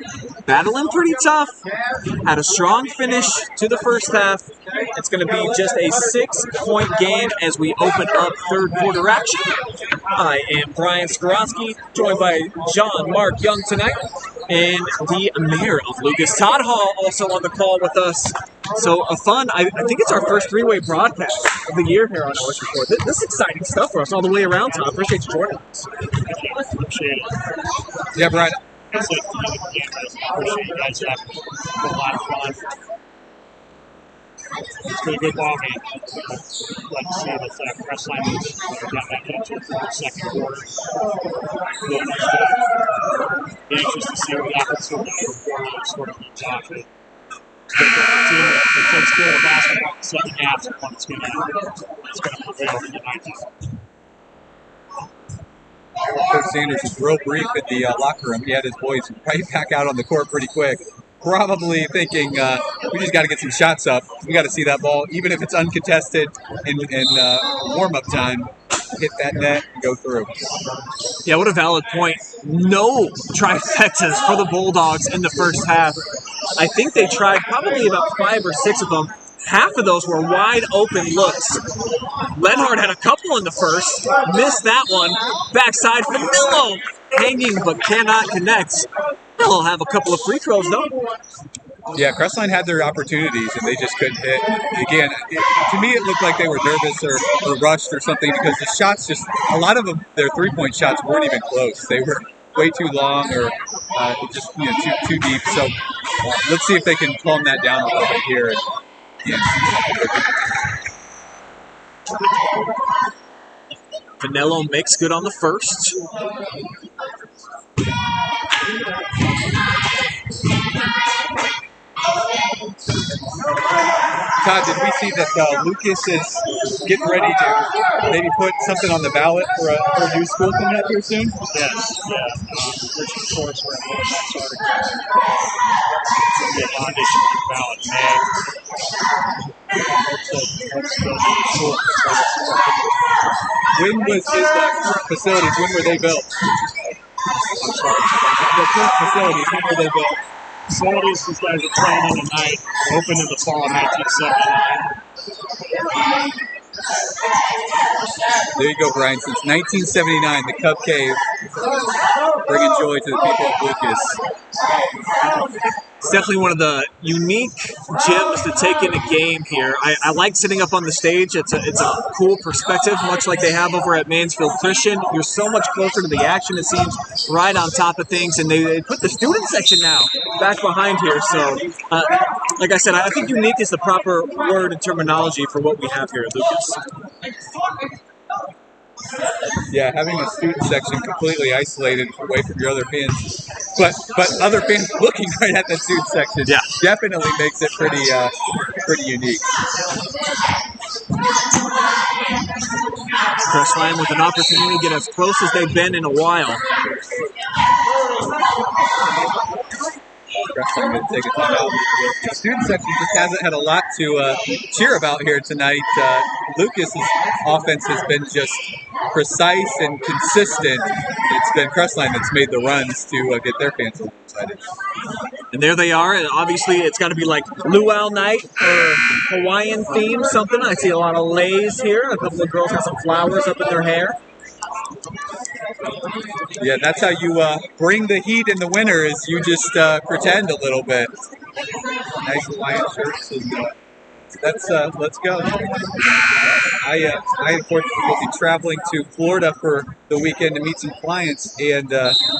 battling pretty tough. Had a strong finish to the first half. It's going to be just a 6-point game as we open up third quarter action. I am Brian Skoronsky, joined by John Mark Young tonight, and the mayor of Lucas, Todd Hall, also on the call with us. So a fun, I think it's our first three-way broadcast of the year here on OH.REPORT. This is exciting stuff for us all the way around, Todd. Appreciate you joining us. Appreciate it. Yeah, Brian. I appreciate you guys having a lot of fun. It's been a good ball game. I'd like to see that Crestline got back into the second quarter. Really nice job. Be anxious to see what happens with the third quarter. Sort of on top of it. The team that takes care of the basketball in the second half is one that's going to prevail for the night. Coach Sanders was real brief at the locker room. He had his boys right back out on the court pretty quick. Probably thinking, we just got to get some shots up. We got to see that ball, even if it's uncontested in warm-up time, hit that net and go through. Yeah, what a valid point. No trifectas for the Bulldogs in the first half. I think they tried probably about 5 or 6 of them. Half of those were wide open looks. Lenhard had a couple in the first, missed that one. Backside for Millo, hanging but cannot connect. They'll have a couple of free throws, though. Yeah, Crestline had their opportunities, and they just couldn't hit. Again, to me, it looked like they were nervous or rushed or something because the shots a lot of them, their three-point shots weren't even close. They were way too long or just too deep. So let's see if they can calm that down a little bit here. Vanello makes good on the first. Todd, did we see that Lucas is getting ready to maybe put something on the ballot for a new school coming up here soon? Yes, yeah. Richard Force were in that sort of the audition on the ballot in May. When was his current facilities? When were they built? I'm sorry. The current facilities, when were they built? Facilities, these guys are training tonight, opened in the fall of 1979. There you go, Brian. Since 1979, the Cub Cave bringing joy to the people of Lucas. It's definitely one of the unique gyms to take in a game here. I like sitting up on the stage. It's a cool perspective, much like they have over at Mansfield Christian. You're so much closer to the action, it seems, right on top of things. And they put the student section now back behind here. So, like I said, I think unique is the proper word and terminology for what we have here at Lucas. Yeah, having a student section completely isolated away from your other fans, but other fans looking right at the student section, yeah, definitely makes it pretty unique. Crestline with an opportunity to get as close as they've been in a while. Crestline going to take a time out. The student section just hasn't had a lot to cheer about here tonight. Lucas's offense has been just precise and consistent. It's been Crestline that's made the runs to get their fans a little excited. And there they are. And obviously, it's got to be like luau night or Hawaiian theme, something. I see a lot of lays here. A couple of girls have some flowers up in their hair. Yeah, that's how you bring the heat in the winter, is you just pretend a little bit. Nice Hawaiian shirts, and let's go. I unfortunately will be traveling to Florida for the weekend to meet some clients, and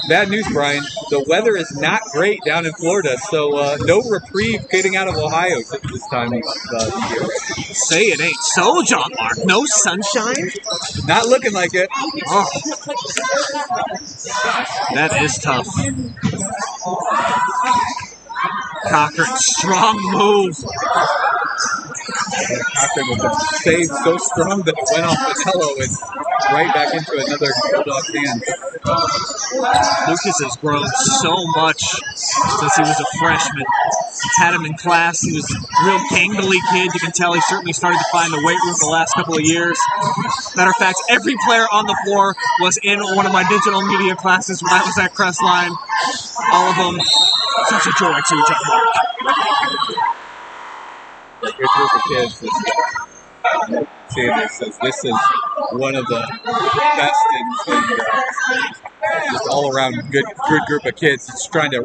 bad news, Brian, the weather is not great down in Florida, so no reprieve getting out of Ohio at this time of the year. Say it ain't so, John Mark. No sunshine? Not looking like it. Oh. That is tough. Cochran, strong move. Cochran with the save so strong that it went off Vanello and right back into another Bulldog's hand. Lucas has grown so much since he was a freshman. had him in class. He was a real gangly kid. You can tell he certainly started to find the weight room the last couple of years. Matter of fact, every player on the floor was in one of my digital media classes when I was at Crestline. All of them, such a joy to each other. Good group of kids. Seeing this is one of the best and just all around good group of kids. Just trying to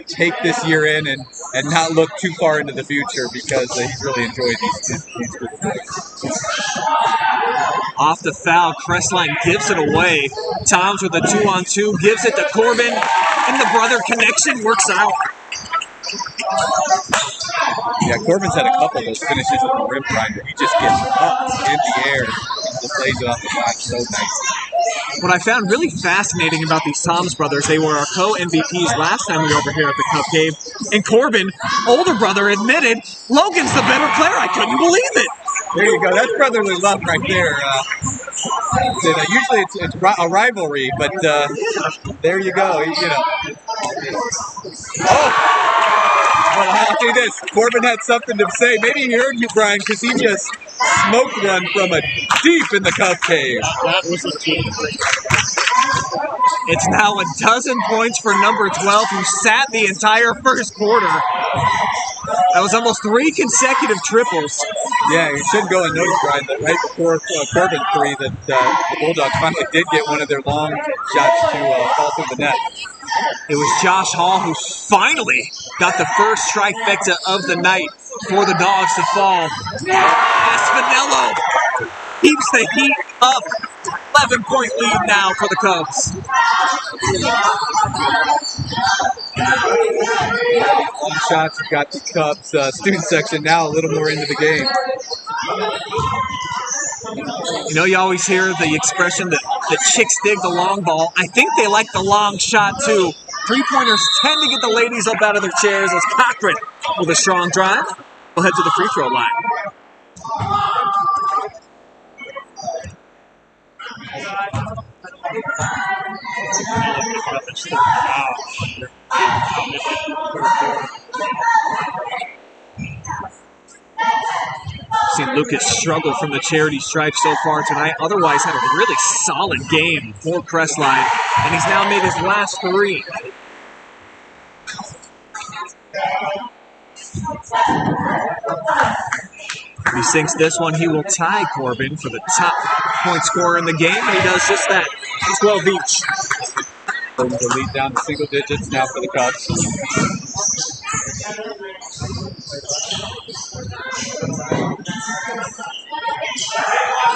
take this year in and not look too far into the future because he's really enjoyed these group of kids. Off the foul, Crestline gives it away. Toms with a 2-on-2, gives it to Corbin, and the brother connection works out. Yeah, Corbin's had a couple of those finishes at the rim grinder. He just gets up in the air and just lays it off the glass so nice. What I found really fascinating about these Toms brothers, they were our co-MVPs last time we were over here at the Cub Cave. And Corbin, older brother, admitted, Logan's the better player. I couldn't believe it. There you go. That's brotherly love right there. Usually it's a rivalry, but there you go. You know. Oh! Well, I'll tell you this. Corbin had something to say. Maybe he heard you, Brian, because he just smoked one from deep in the Cub Cave. That was a team. It's now a dozen points for number 12, who sat the entire first quarter. That was almost 3 consecutive triples. Yeah, you should go and notice, Brian, that right before Corbin 3, that the Bulldogs finally did get one of their long shots to fall through the net. It was Josh Hall who finally got the first trifecta of the night for the Dogs to fall. Espinello keeps the heat up. 11-point lead now for the Cubs. Long shots have got the Cubs student section now a little more into the game. You know, you always hear the expression that chicks dig the long ball. I think they like the long shot, too. Three-pointers tend to get the ladies up out of their chairs as Cochran with a strong drive will head to the free throw line. Seen Lucas struggle from the charity stripe so far tonight. Otherwise had a really solid game for Crestline, and he's now made his last 3. If he sinks this one, he will tie Corbin for the top point scorer in the game, and he does just that. 12 each. The lead down to single digits now for the Cubs.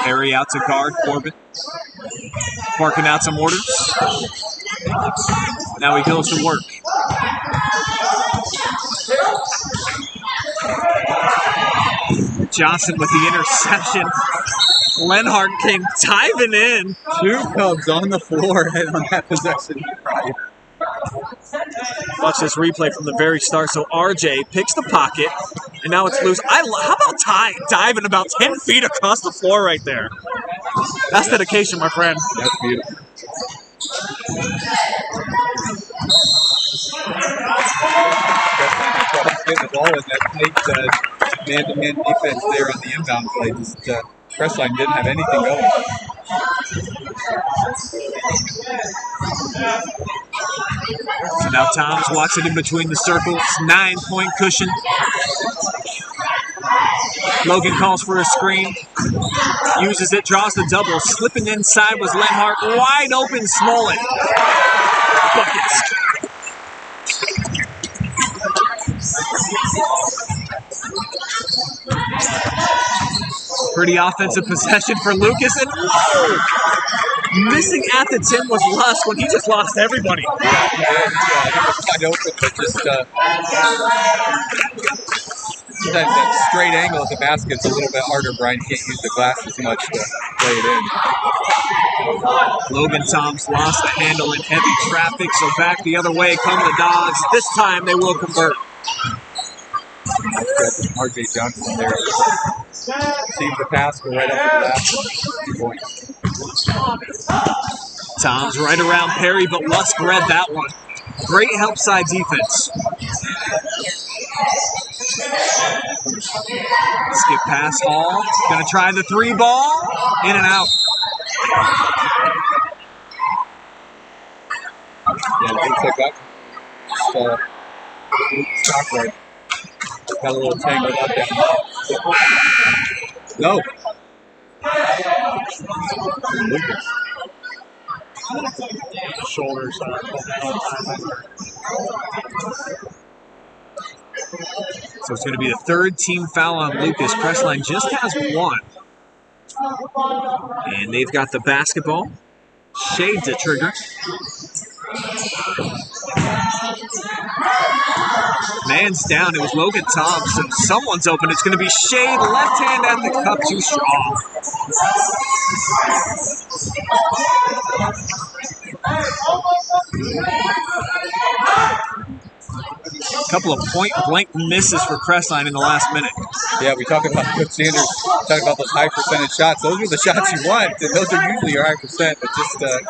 Perry out to guard Corbin. Barking out some orders. Now he goes to work. Johnson with the interception. Lenhart came diving in. 2 Cubs on the floor and on that possession. Watch this replay from the very start. So RJ picks the pocket, and now it's loose. How about Ty diving about 10 feet across the floor right there? That's dedication, my friend. That's beautiful. Get the ball in that tight man-to-man defense there on the inbound play. Just Crestline didn't have anything going. So now Toms walks it in between the circles. 9-point cushion. Logan calls for a screen. Uses it, draws the double. Slipping inside was Lenhart. Wide open Smollett. Buckets. Pretty offensive possession for Lucas, and whoa! Missing at the 10 was Lusk when he just lost everybody. Yeah, he was wide open, but just sometimes that straight angle at the basket's a little bit harder. Brian can't use the glass as much to play it in. Logan Toms lost the handle in heavy traffic, so back the other way come the Dogs. This time they will convert. RJ Johnson there. Received the pass, go right up the glass. 2 points. Toms right around Perry, but Lusk read that one. Great help side defense. Skip pass, Hall. Gonna try the 3 ball. In and out. Yeah, it looks like that. Stock right. Got a little tangled up there. No. Shoulders So it's going to be the 3rd team foul on Lucas. Crestline just has 1. And they've got the basketball. Shade to trigger. Man's down. It was Logan Thompson. Someone's open. It's going to be Shade. Left hand at the cup. Too strong. A couple of point-blank misses for Crestline in the last minute. Yeah, we talk about Coach Sanders, talking about those high percentage shots. Those are the shots you want, and those are usually your high percent, but just connect.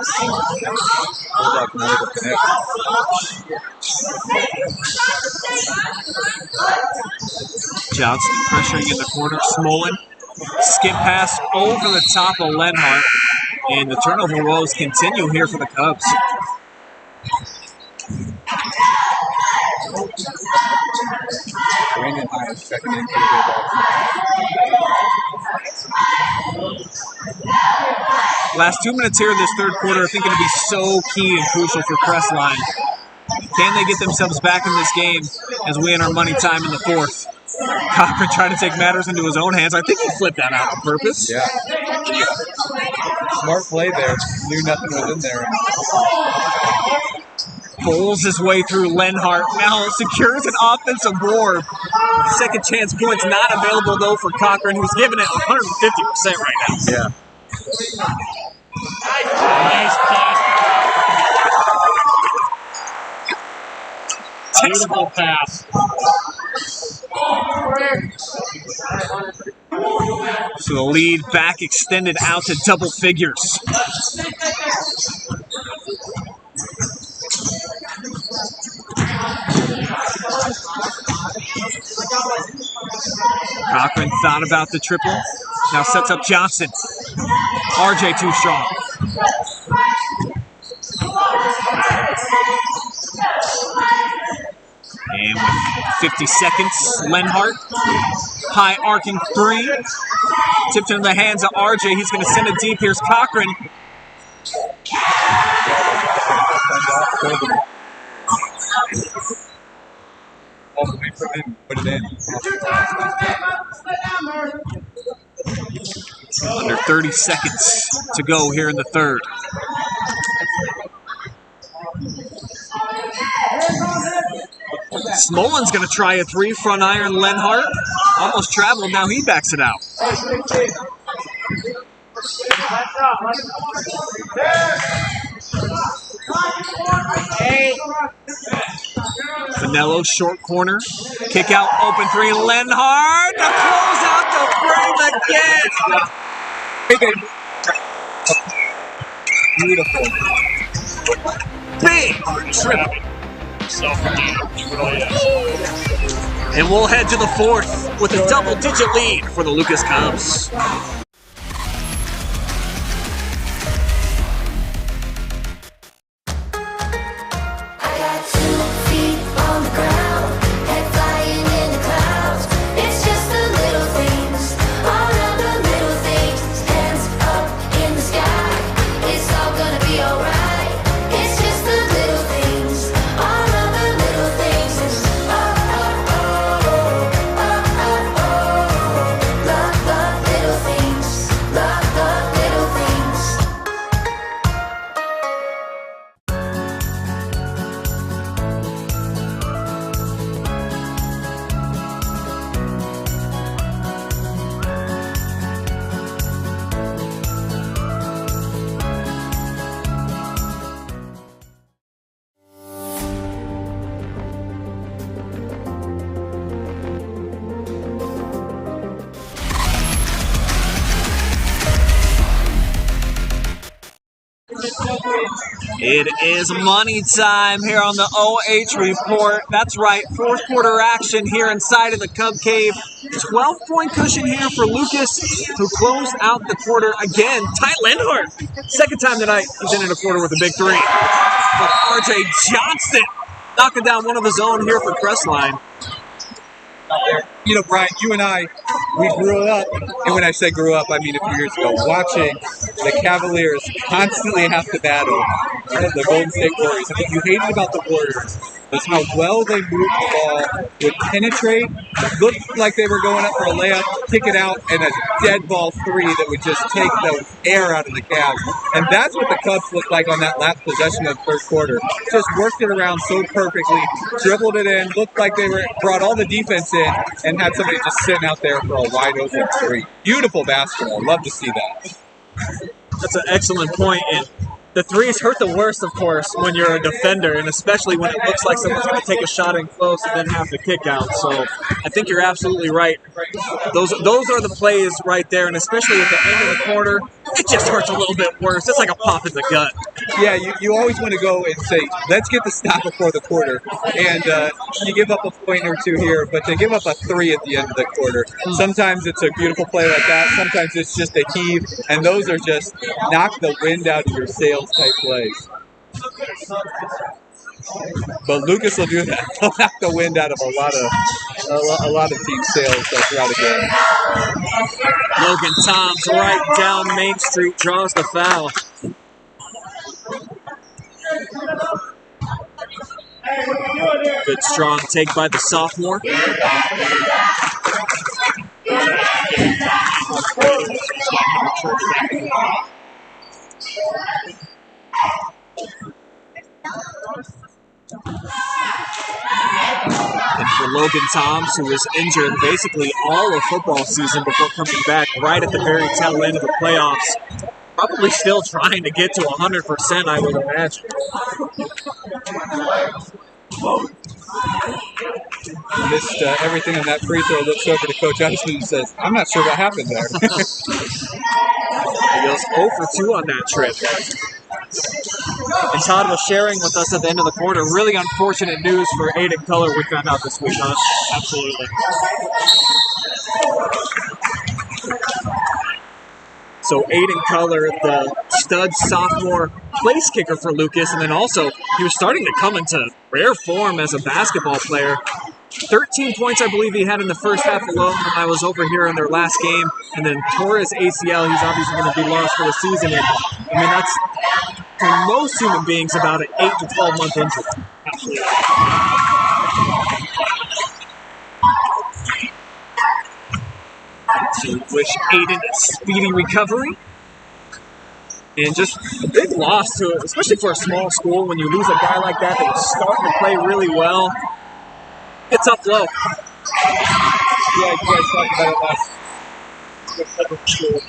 Johnston pressuring in the corner. Smolin. Skip pass over the top of Lenhart. And the turnover woes continue here for the Cubs. Brandon Hines checking in. Last 2 minutes here in this third quarter I think going to be so key and crucial for Crestline. Can they get themselves back in this game as we enter money time in the 4th? Cochran trying to take matters into his own hands. I think he flipped that out on purpose. Yeah. Smart play there. Knew nothing was in there. Bowls his way through Lenhart. Now secures an offensive board. Second chance points not available though for Cochran, who's giving it 150% right now. Yeah. Nice pass. Beautiful pass. So the lead back extended out to double figures. Cochran thought about the triple. Now sets up Johnson. RJ too strong. And with 50 seconds, Lenhart. High arcing 3. Tipped into the hands of RJ. He's going to send it deep. Here's Cochran. Put it in. Under 30 seconds to go here in the third. Smolin's going to try a 3 front iron. Lenhart almost traveled. Now he backs it out. Finello, short corner. Kick out, open 3. Lenhart to close out the frame again. Beautiful. Big trip. And we'll head to the 4th with a double-digit lead for the Lucas Cubs. Things It is money time here on the OH Report. That's right, fourth quarter action here inside of the Cub Cave. 12-point cushion here for Lucas, who closed out the quarter again. Ty Lindhart, second time tonight he's in a quarter with a big three. But RJ Johnston knocking down one of his own here for Crestline. You know, Brian, you and I, we grew up, and when I say grew up, I mean a few years ago, watching the Cavaliers constantly have to battle the Golden State Warriors. And what you hated about the Warriors was how well they moved the ball, would penetrate, looked like they were going up for a layup, kick it out, and a dead ball three that would just take the air out of the Cavs. And that's what the Cubs looked like on that last possession of the third quarter. Just worked it around so perfectly, dribbled it in, looked like they brought all the defense in, and had somebody just sitting out there for a wide open three. Beautiful basketball. Love to see that. That's an excellent point. And the threes hurt the worst, of course, when you're a defender, and especially when it looks like someone's going to take a shot in close and then have to kick out. So I think you're absolutely right. Those are the plays right there, and especially at the end of the quarter, it just hurts a little bit worse. It's like a pop in the gut. Yeah, you always want to go and say, let's get the stop before the quarter. And you give up a point or two here, but they give up a three at the end of the quarter. Sometimes it's a beautiful play like that. Sometimes it's just a heave, and those are just knock the wind out of your sails type plays. But Lucas will do that. He'll knock the wind out of a lot of team sails throughout a game. Logan Toms right down Main Street draws the foul. Good strong take by the sophomore. And for Logan Toms, who was injured basically all of football season before coming back right at the very tail end of the playoffs, probably still trying to get to 100%, I would imagine. Missed everything on that free throw. Looks over to Coach Usman and says, I'm not sure what happened there. He goes 0 for 2 on that trip. And Todd was sharing with us at the end of the quarter. Really unfortunate news for Aiden Color we found out this week, huh? Absolutely. So Aiden Color, the stud sophomore place kicker for Lucas, and then also he was starting to come into rare form as a basketball player. 13 points, I believe, he had in the first half alone when I was over here in their last game. And then tore his ACL. He's obviously going to be lost for the season. And, I mean, that's, for most human beings, about an 8 to 12-month injury. Absolutely. So wish Aiden a speedy recovery. And just a big loss to it, especially for a small school. When you lose a guy like that was starting to play really well, it's a tough blow. Yeah, you guys talked about it last school.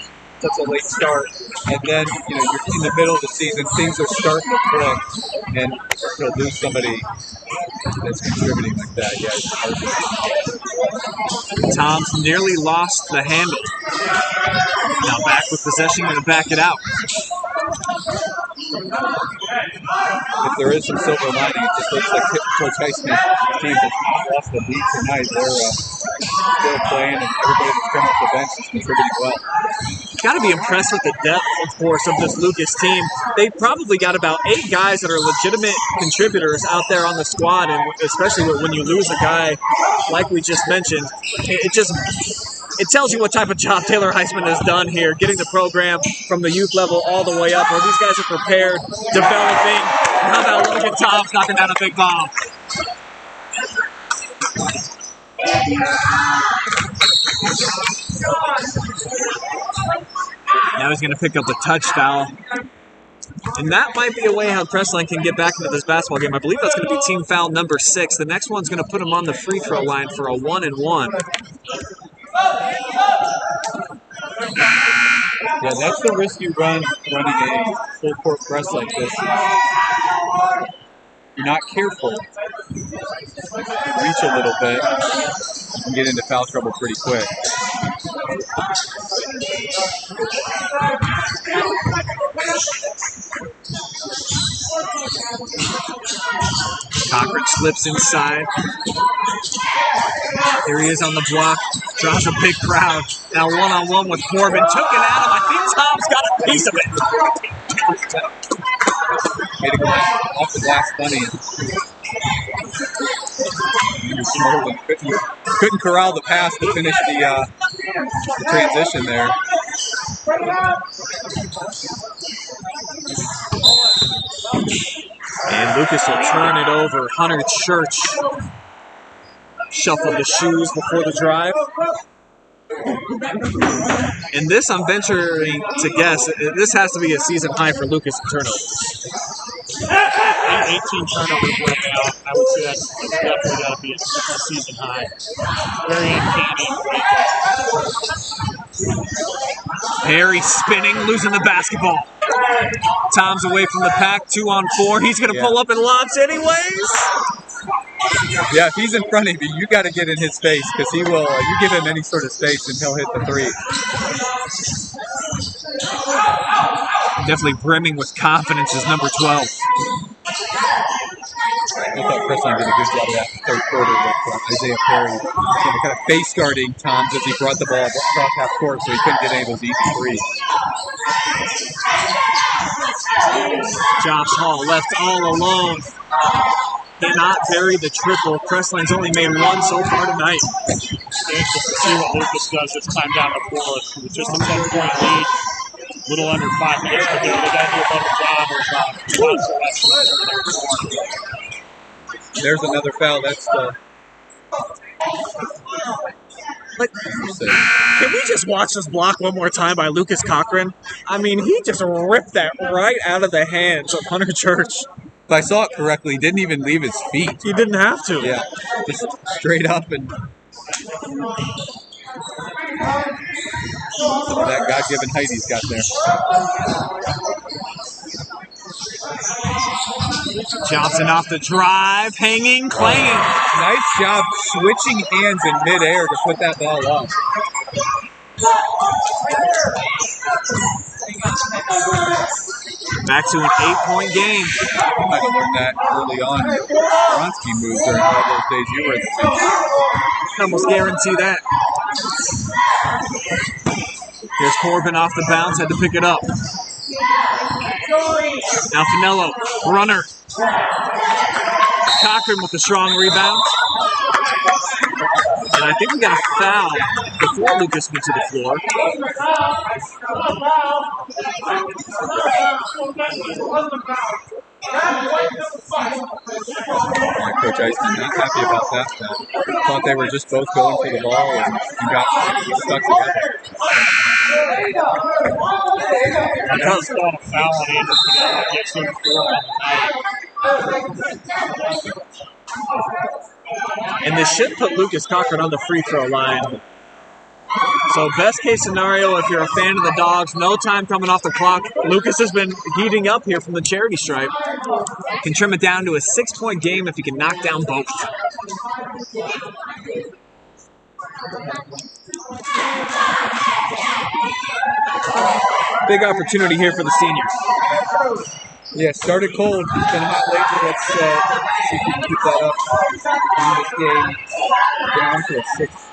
Such a late start, and then you're in the middle of the season. Things are starting to click, and you'll lose somebody that's contributing like that. Yeah. Toms nearly lost the handle. Now back with possession and back it out. If there is some silver lining, it just looks like Coach Heisman's team has lost the beat tonight. They're still playing, and everybody that's come off the bench is contributing well. Got to be impressed with the depth, of course, of this Lucas team. They probably got about 8 guys that are legitimate contributors out there on the squad, and especially when you lose a guy like we just mentioned, it tells you what type of job Taylor Heisman has done here, getting the program from the youth level all the way up, where these guys are prepared, developing. How about Logan Toms knocking down a big bomb? Now he's going to pick up a touch foul. And that might be a way how Crestline can get back into this basketball game. I believe that's going to be team foul number 6. The next one's going to put him on the free throw line for a 1-and-1. Yeah, that's the risk you run running a full court press like this. You're not careful. You reach a little bit and get into foul trouble pretty quick. Cochran slips inside. Here he is on the block. Draws a big crowd. Now one-on-one with Corbin. Took it at him. I think Tom's got a piece of it. Made it go off the glass funny. Couldn't corral the pass to finish the transition there. And Lucas will turn it over. Hunter Church shuffled the shoes before the drive. And this, I'm venturing to guess, this has to be a season high for Lucas in turnovers. 18 turnovers right now. I would say that's definitely got to be a season high. Very uncanny. Perry spinning, losing the basketball. Tom's away from the pack, 2-on-4. He's going to pull up and launch anyways. Yeah, if he's in front of you, you got to get in his face because he will. You give him any sort of space and he'll hit the three. Definitely brimming with confidence is number 12. I thought Crestline did a good job of that in the third quarter with Isaiah Perry. Kind of face guarding Tom's as he brought the ball across half court so he couldn't get any of those easy threes. Josh Hall left all alone. Cannot bury the triple. Crestline's only made one so far tonight. Anxious to see what Lucas does this time down the floor. With just a 10-point lead, little under 5 minutes to go. They got to do a better job of There's another foul. That's the. Like, can we just watch this block one more time by Lucas Cochran? I mean, he just ripped that right out of the hands of Hunter Church. If I saw it correctly, he didn't even leave his feet. He didn't have to. Yeah, just straight up and some of that God-given height he's got there. Johnson off the drive, hanging, Clayton. Nice job switching hands in midair to put that ball up. Back to an 8-point game. You might have learned that early on. Bronski moves during all those days you were at the team. I almost guarantee that. Here's Corbin off the bounce, had to pick it up. Now Finello, runner. Cochran with a strong rebound. And I think we got a foul before Lucas went to the floor. Coach Iceman not happy about that. Thought they were just both going for the ball and got stuck together. I know it's called a foul on Anderson. Gets him 4 on the night. And this should put Lucas Cochran on the free throw line. So best case scenario, if you're a fan of the Dogs, no time coming off the clock. Lucas has been heating up here from the charity stripe. Can trim it down to a 6-point game if he can knock down both. Big opportunity here for the seniors. Yeah, started cold. It's been hot lately. Let's see if we can keep that up. Bring this game down to a 6.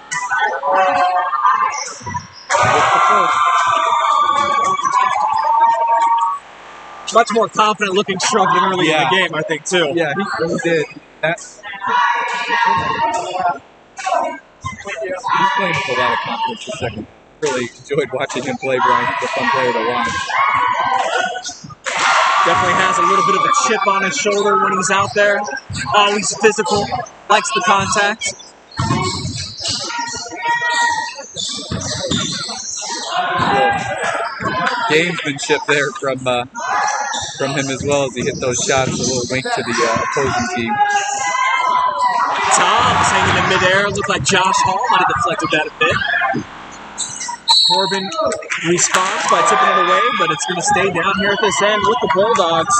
Much more confident looking struggling early in the game, I think, too. Yeah, he really did. He's playing with a lot of confidence this second. Really enjoyed watching him play, Brian. He's a fun player to watch. Definitely has a little bit of a chip on his shoulder when he's out there. Always physical, likes the contact. Gamesmanship there from him as well as he hit those shots. A little wink to the opposing team. Tom's hanging in midair. Looked like Josh Hall might have deflected that a bit. Corbin responds by tipping it away, but it's going to stay down here at this end with the Bulldogs.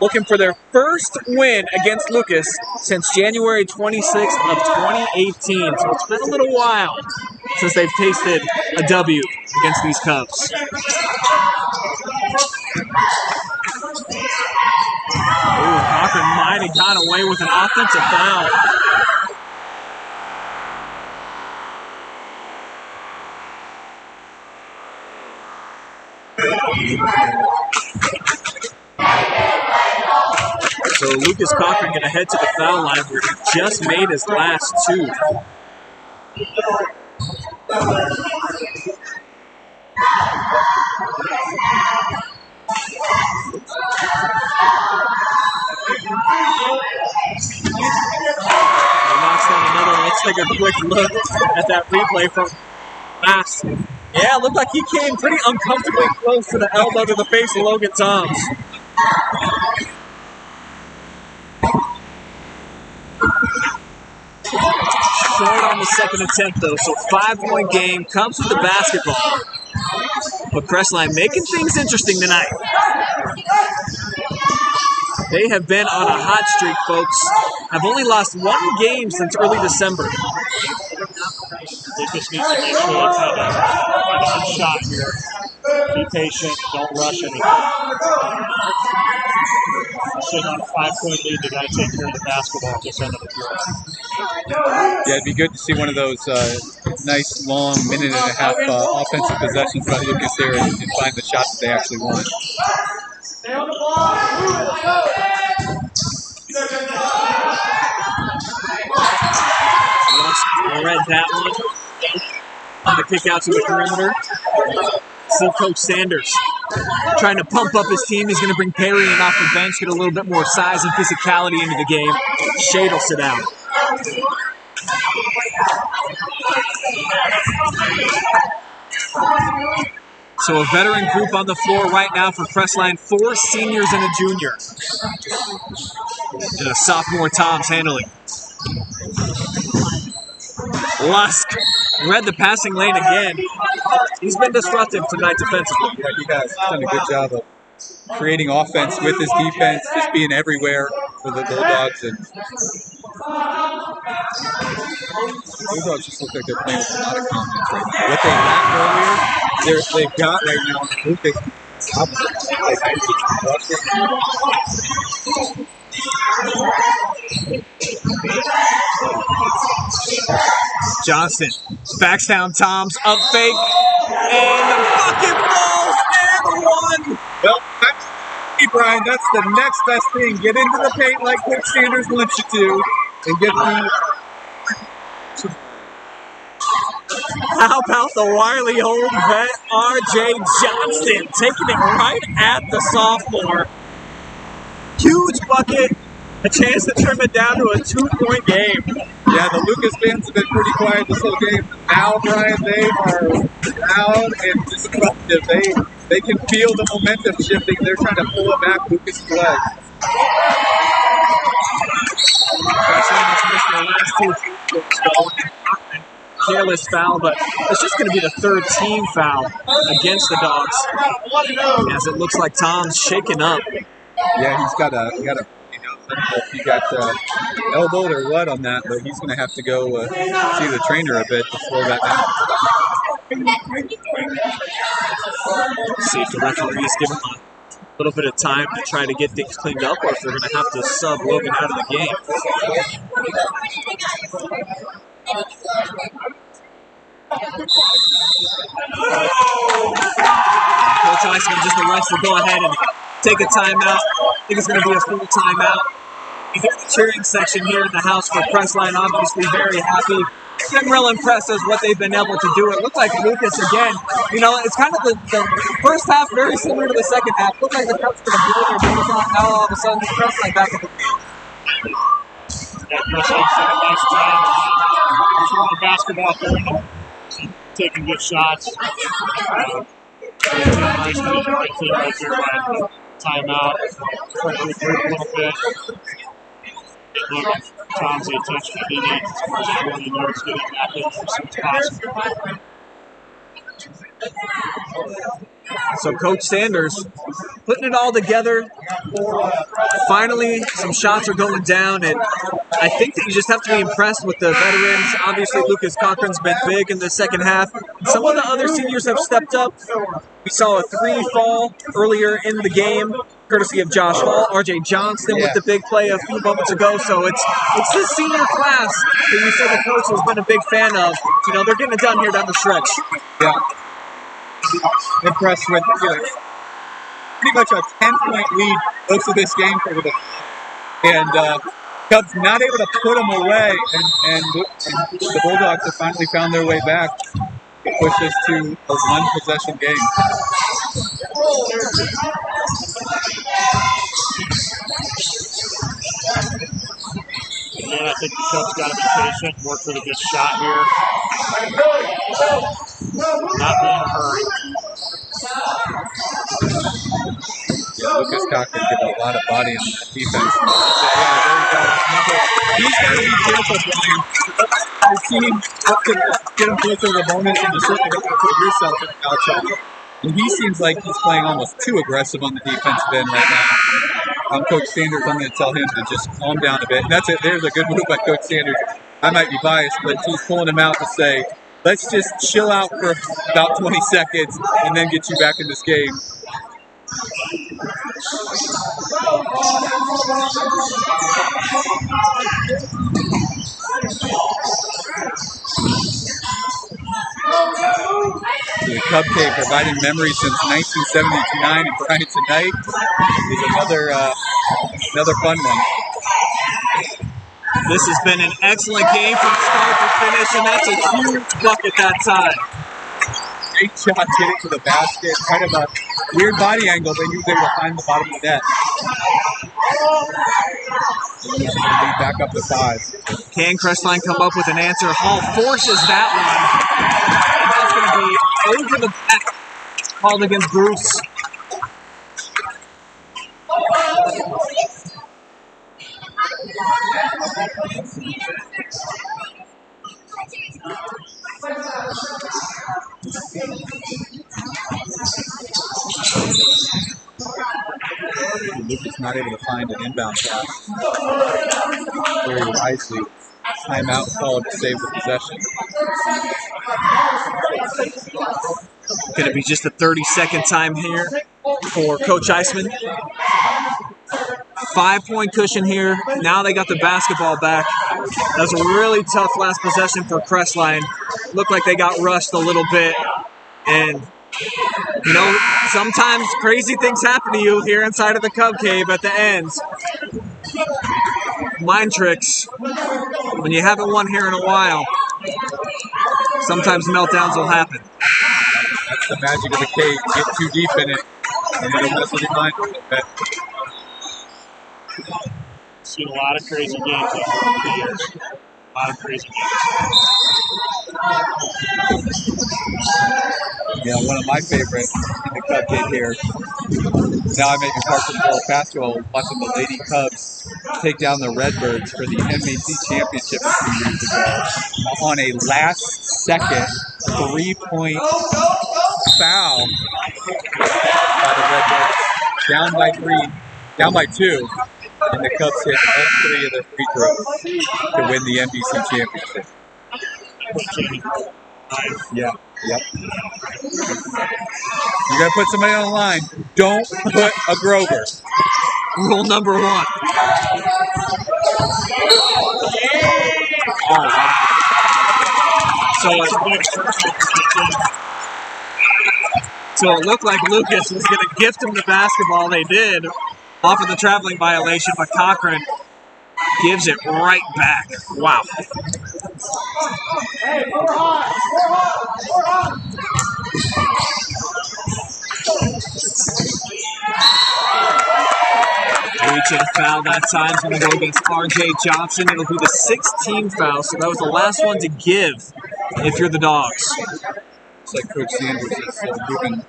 Looking for their first win against Lucas since January 26th of 2018. So it's been a little while since they've tasted a W against these Cubs. Cochran might have got away with an offensive foul. So Lucas Cochran going to head to the foul line where he just made his last two. Knocks down another one. Let's take a quick look at that replay from last. Yeah, it looked like he came pretty uncomfortably close to the elbow to the face of Logan Toms. Short on the second attempt, though, so 5-point game comes with the basketball. But Crestline making things interesting tonight. They have been on a hot streak, folks. Have only lost one game since early December. They just need to make sure they find a shot here. Be patient, don't rush anything. Sitting on a 5-point lead, they got to take care of the basketball at this end of the floor. Yeah, it'd be good to see one of those nice, long, minute-and-a-half offensive possessions by Lucas there and find the shots that they actually want. Stay on the ball. Read that one. On the kick out to the perimeter. See Coach Sanders trying to pump up his team. He's going to bring Perry in off the bench, get a little bit more size and physicality into the game. Shade will sit down. So a veteran group on the floor right now for Crestline. 4 seniors and a junior. And a sophomore Toms handling. Lusk read the passing lane again. He's been disruptive tonight defensively. Yeah, he has. He's done a good job of creating offense with his defense, just being everywhere for the Bulldogs. And Bulldogs just look like they're playing with a lot of confidence right now. What they lacked earlier, they've got right now. I think they Johnston backs down Toms, up fake, and the bucket falls and one. Well, hey Brian, that's the next best thing. Get into the paint like Coach Sanders wants you to, and get the. How about the wily old vet R.J. Johnston taking it right at the sophomore? Huge bucket. A chance to trim it down to a 2-point game. Yeah, the Lucas fans have been pretty quiet this whole game. Now, Brian, they are loud and disruptive. They can feel the momentum shifting. They're trying to pull it back Lucas' leg. Careless foul, but it's just going to be the 3rd team foul against the Dogs. As it looks like Tom's shaken up. Yeah, he got a. He got elbowed or what on that, but he's going to have to go see the trainer a bit to slow that down. See if the referees give him a little bit of time to try to get things cleaned up, or if they're going to have to sub Logan out of the game. Coach Iceman just elects to go ahead and take a timeout. I think it's going to be a full timeout. You hear the cheering section here in the house for Crestline, obviously very happy. Been real impressed with what they've been able to do. It looked like Lucas again. You know, it's kind of the first half very similar to the second half. Looked like the Cubs going to blow their doors off. Now all of a sudden, Crestline back in the game. Yeah, Crestline's done a nice job controlling the basketball, taking good shots. Nice to do the right thing right there by timeout. Trying to regroup a little bit. Look at Tom's the attention that he needs as far as scoring yards, getting back in as soon as possible. So Coach Sanders putting it all together. Finally, some shots are going down, and I think that you just have to be impressed with the veterans. Obviously, Lucas Cochran's been big in the second half. Some of the other seniors have stepped up. We saw a 3 fall earlier in the game. courtesy of Josh Hall, R.J. Johnston with the big play a few moments ago. So it's this senior class that you say the coach has been a big fan of. You know, they're getting it done here down the stretch. Yeah. Impressed with pretty much a 10-point lead most of this game for the and Cubs not able to put them away, and the Bulldogs have finally found their way back. It pushes to a one-possession game. Again, I think the Cubs got to be patient, work for the good shot here. Not be in a hurry. Lucas Cochran gave a lot of body on that defense. He's got to be careful, Brian. Your team has to get him closer to the bonus, and you certainly have to put yourself in the foul trouble. And he seems like he's playing almost too aggressive on the defensive end right now. Coach Sanders, I'm going to tell him to just calm down a bit. And that's it. There's a good move by Coach Sanders. I might be biased, but he's pulling him out to say, let's just chill out for about 20 seconds and then get you back in this game. The Cub Cave providing memories since 1979, and Brian, tonight is another fun one. This has been an excellent game from start to finish, and that's a huge bucket that time. Great shot, get it to the basket. Kind of a weird body angle, but he was able to find the bottom of the net. Lead back up to 5. Can Crestline come up with an answer? Hall forces that one. That's going to be over the back. Called against Bruce. Lucas not able to find an inbound pass. Very wisely. Timeout called to save the possession. Going to be just a 30-second time here for Coach Eisman. 5-point cushion here. Now they got the basketball back. That was a really tough last possession for Crestline. Looked like they got rushed a little bit. And, you know, sometimes crazy things happen to you here inside of the Cub Cave at the ends. Mind tricks. When you haven't won here in a while, sometimes meltdowns will happen. That's the magic of the cave. Get too deep in it, and it'll mess with your mind a little bit. Seen a lot of crazy games over the years. A lot of crazy games. Yeah, one of my favorites in the Cub Cave here. Now I'm making parts of the whole basketball, watching the Lady Cubs take down the Redbirds for the MAC championship a few years ago on a last-second 3-point foul by the Redbirds. Down by 2, and the Cubs hit all 3 of their free throws to win the NBC championship. Yeah. Yep. You gotta put somebody on the line. Don't put a Grover. Rule number 1. Oh, wow. So it looked like Lucas was going to gift him the basketball. They did, off of the traveling violation, but Cochran gives it right back. Wow. Reaching foul that time is going to go against R.J. Johnson. It'll be the 16th foul, so that was the last one to give if you're the Dogs. It's like Coach Sanders is moving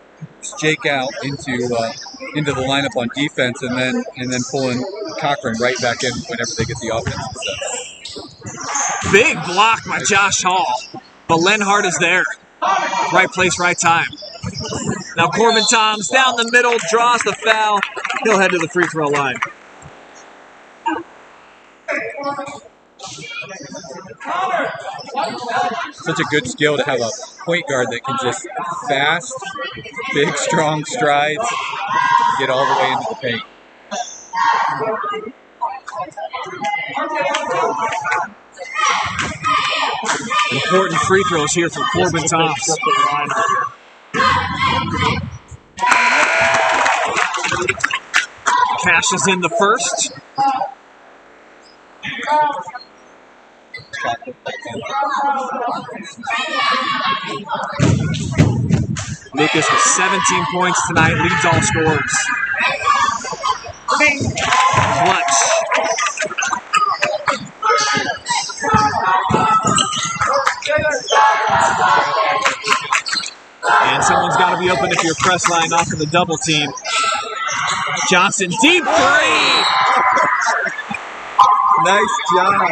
Jake out into the lineup on defense, and then pulling Cochran right back in whenever they get the offense set. Big block by Josh Hall, but Lenhart is there. Right place, right time. Now Corbin Toms down the middle, draws the foul. He'll head to the free throw line. Such a good skill to have a point guard that can just fast, big, strong strides, get all the way into the paint. Important free throws here for Corbin Toms. Cashes in the first. Lucas with 17 points tonight, leads all scorers. Clutch. And someone's got to be open if you're Crestline off of the double team. Johnson, deep three! Nice job.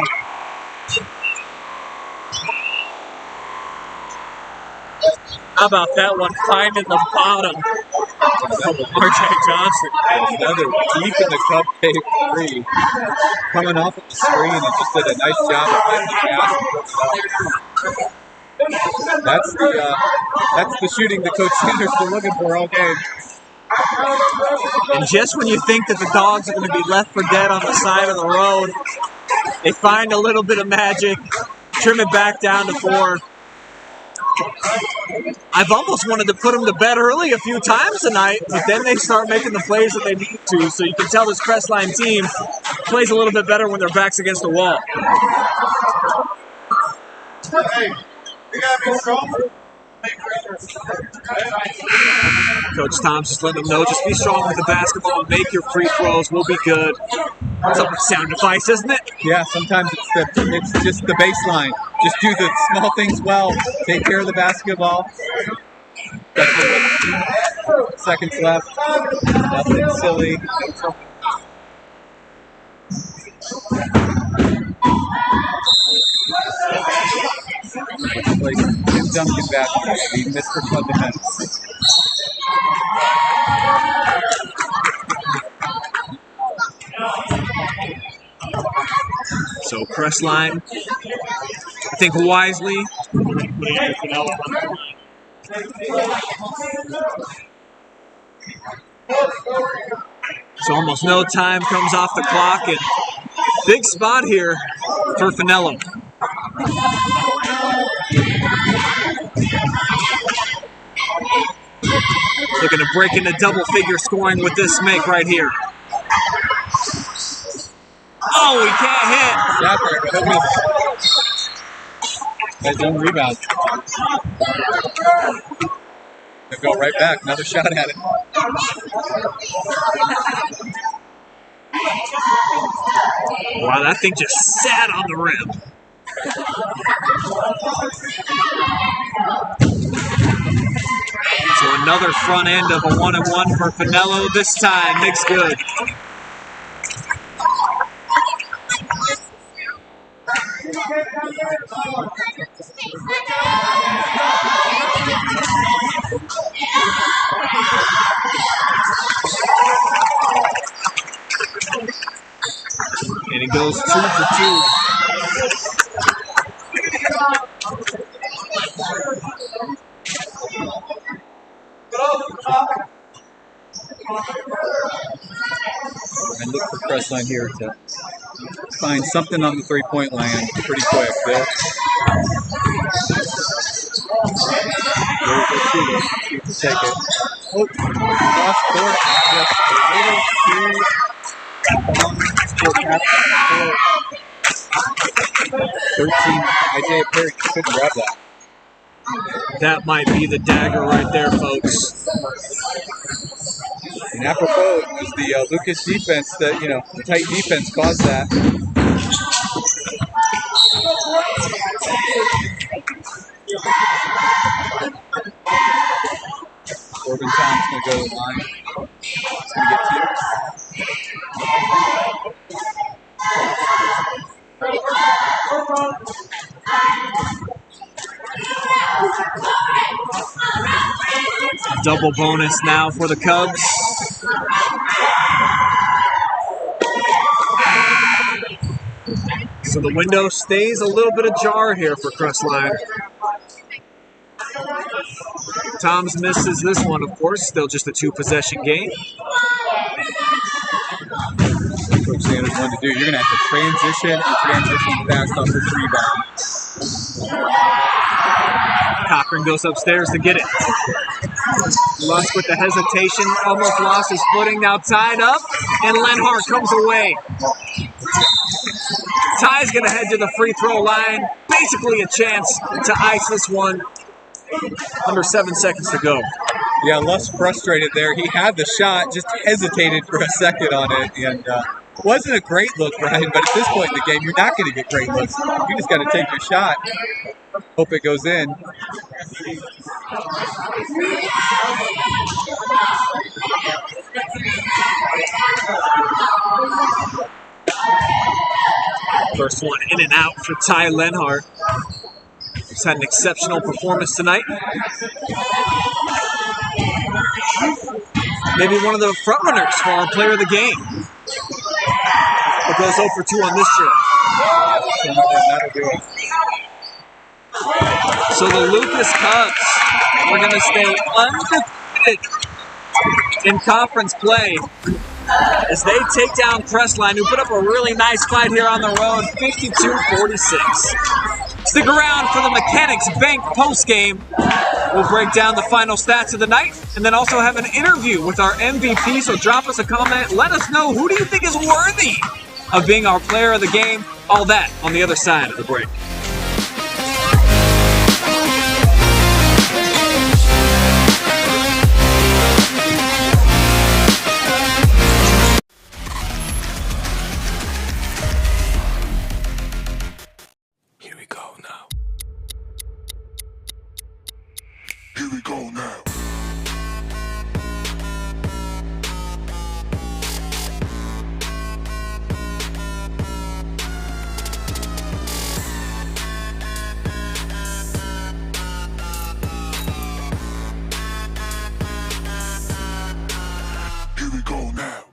How about that one finding the bottom of R.J. Johnson? Another deep in the Cub Cave three. Coming off of the screen and just did a nice job of getting the pass. That's the shooting that Coach Sanders been looking for all game. And just when you think that the Dogs are going to be left for dead on the side of the road, they find a little bit of magic, trim it back down to 4. I've almost wanted to put them to bed early a few times tonight, but then they start making the plays that they need to. So you can tell this Crestline team plays a little bit better when their back's against the wall. Hey, you gotta be stronger. Coach Tom's just letting them know, just be strong with the basketball, make your free throws, we'll be good. That's a sound device, isn't it? Yeah, sometimes it's just the baseline. Just do the small things well. Take care of the basketball. Seconds left. Nothing silly. Like his Duncan basketball. He missed for fundamentals. So Crestline, I think wisely. So almost no time comes off the clock, and big spot here for Finello. Looking to break into double-figure scoring with this make right here. Oh, he can't hit. That don't rebound. They go right back. Another shot at it. Wow, that thing just sat on the rim. So another front end of a 1-and-1 for Finello. This time makes good. And he goes 2 for 2. And look for Crestline here to find something on the three-point line pretty quick. They'll take it. Oh, cross court. Just a little too. 13. Isaiah Perry couldn't grab that. That might be the dagger right there, folks. And apropos, it was the Lucas defense that, the tight defense caused that. Corbin Toms going to go to the line. He's going to get 2. Double bonus now for the Cubs. So the window stays a little bit ajar here for Crestline. Toms misses this one, of course. Still just a 2-possession game. Coach Sanders wanted to do. You're going to have to transition fast off the rebound. Cochran goes upstairs to get it. Lusk with the hesitation, almost lost his footing, now tied up, and Lenhart comes away. Ty's going to head to the free throw line. Basically a chance to ice this one. Under 7 seconds to go. Yeah, Lusk frustrated there. He had the shot, just hesitated for a second on it, and wasn't a great look, Brian, but at this point in the game, you're not going to get great looks. You just got to take your shot. Hope it goes in. First one in and out for Ty Lenhart. He's had an exceptional performance tonight. Maybe one of the front runners for our player of the game. It goes 0 for 2 on this trip. That'll do it. So the Lucas Cubs are going to stay undefeated in conference play as they take down Crestline, who put up a really nice fight here on the road, 52-46. Stick around for the Mechanics Bank postgame. We'll break down the final stats of the night and then also have an interview with our MVP. So drop us a comment. Let us know, who do you think is worthy of being our player of the game? All that on the other side of the break. Here we go now. Here we go now. Here we go now.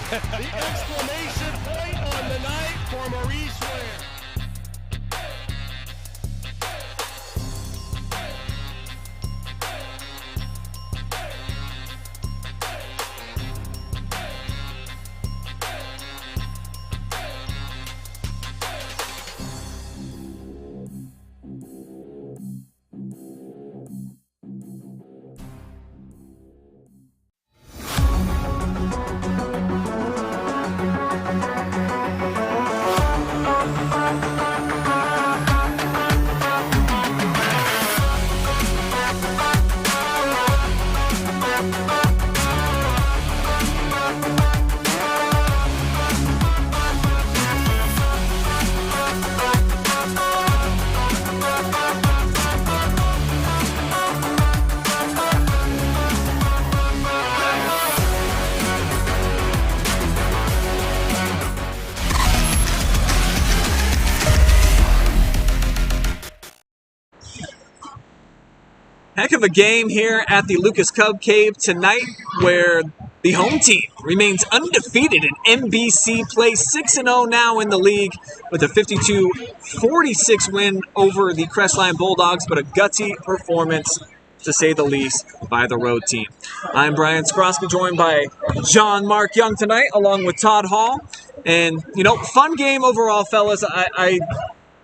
The exclamation point on the night for Maurice Ware. Heck of a game here at the Lucas Cub Cave tonight, where the home team remains undefeated in MBC play, 6-0 now in the league with a 52-46 win over the Crestline Bulldogs, but a gutsy performance, to say the least, by the road team. I'm Brian Skrosky, joined by John Mark Young tonight, along with Todd Hall. And, you know, fun game overall, fellas. I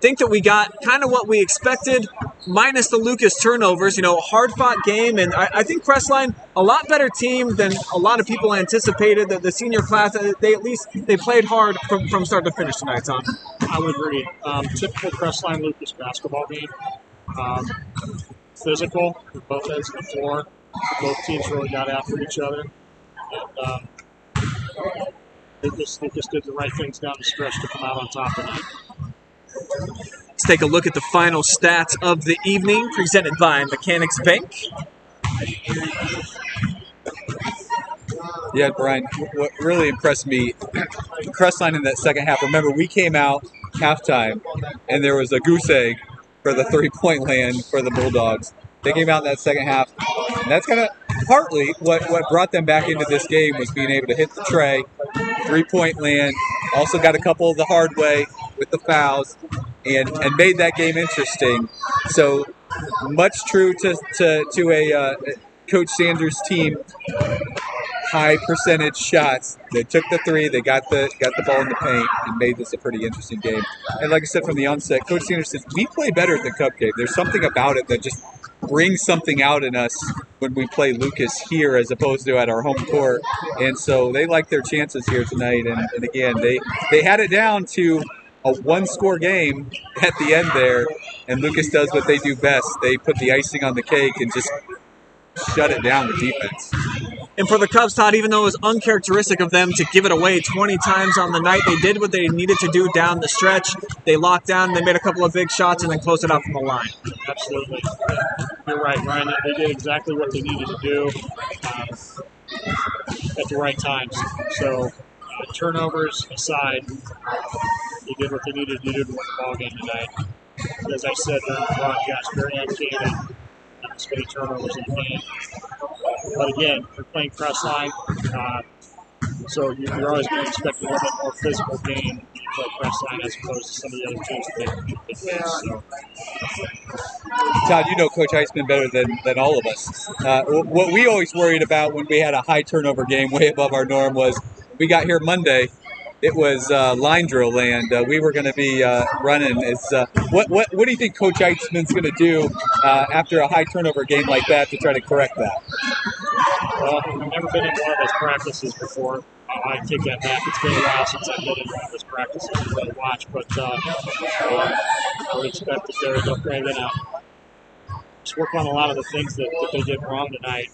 think that we got kind of what we expected, minus the Lucas turnovers. You know, hard-fought game, and I think Crestline, a lot better team than a lot of people anticipated. The senior class, they played hard from start to finish tonight, Tom. I would agree. Typical Crestline Lucas basketball game. Physical, with both ends of the floor. Both teams really got after each other. And Lucas did the right things down the stretch to come out on top tonight. Let's take a look at the final stats of the evening, presented by Mechanics Bank. Yeah, Brian, what really impressed me, Crestline in that second half. Remember, we came out halftime, and there was a goose egg for the three-point land for the Bulldogs. They came out in that second half, and that's kind of partly what brought them back into this game, was being able to hit the tray, three-point land, also got a couple the hard way with the fouls, and made that game interesting. So much true to a Coach Sanders' team, high percentage shots. They took the three, they got the ball in the paint, and made this a pretty interesting game. And like I said from the onset, Coach Sanders says, we play better than Cub Cave. There's something about it that just brings something out in us when we play Lucas here as opposed to at our home court. And so they like their chances here tonight. And again, they had it down to a one-score game at the end there, and Lucas does what they do best. They put the icing on the cake and just shut it down with defense. And for the Cubs, Todd, even though it was uncharacteristic of them to give it away 20 times on the night, they did what they needed to do down the stretch. They locked down, they made a couple of big shots, and then closed it out from the line. Absolutely. You're right, Ryan. They did exactly what they needed to do at the right times. So, turnovers aside, they did what they needed to do to win the ball game tonight. As I said during the broadcast, very uncanny. As many turnovers in the game. But again, you're playing Crestline, so you're always going to expect a little bit more physical game when you play Crestline as opposed to some of the other teams that they face. So. Todd, you know Coach Iceman better than all of us. What we always worried about when we had a high turnover game way above our norm was we got here Monday. It was line drill land. We were going to be running. What do you think Coach Eitzman's going to do after a high turnover game like that to try to correct that? Well, I've never been in one of those practices before. I take that back. It's been a while since I've been in one of those practices to really watch. But I would expect that they're going to just work on a lot of the things that they did wrong tonight,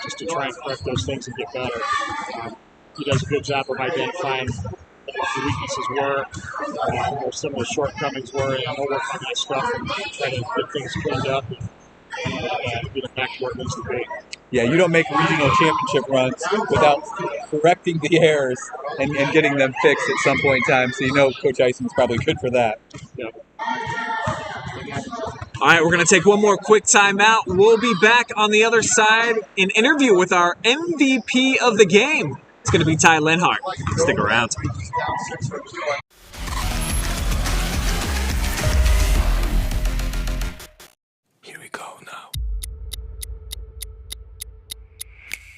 just to try and correct those things and get better. He does a good job of identifying what the weaknesses were, where some of the shortcomings were, and he'll work on that stuff and try to get things cleaned up and get it back to where it needs to be. Yeah, you don't make regional championship runs without correcting the errors and getting them fixed at some point in time. So you know Coach Iceman's probably good for that. Yeah. All right, we're going to take one more quick timeout. We'll be back on the other side, an interview with our MVP of the game. It's going to be Ty Lenhart. Stick around. Here we go now.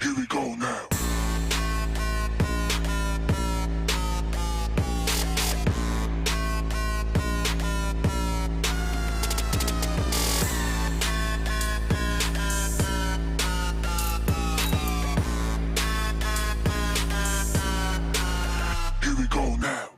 Here we go now. Here we go now.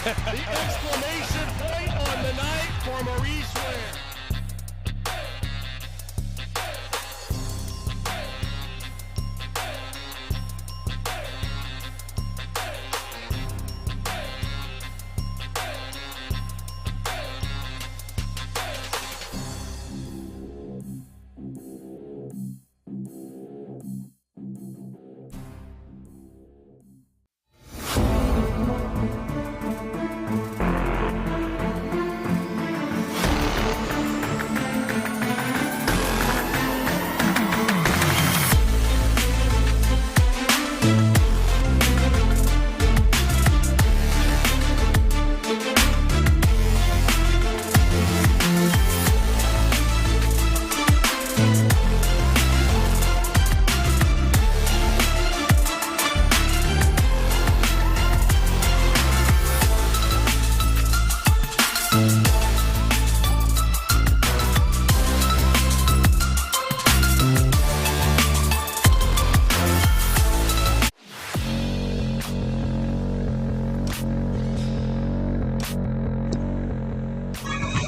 The exclamation point on the night for Maurice Ware.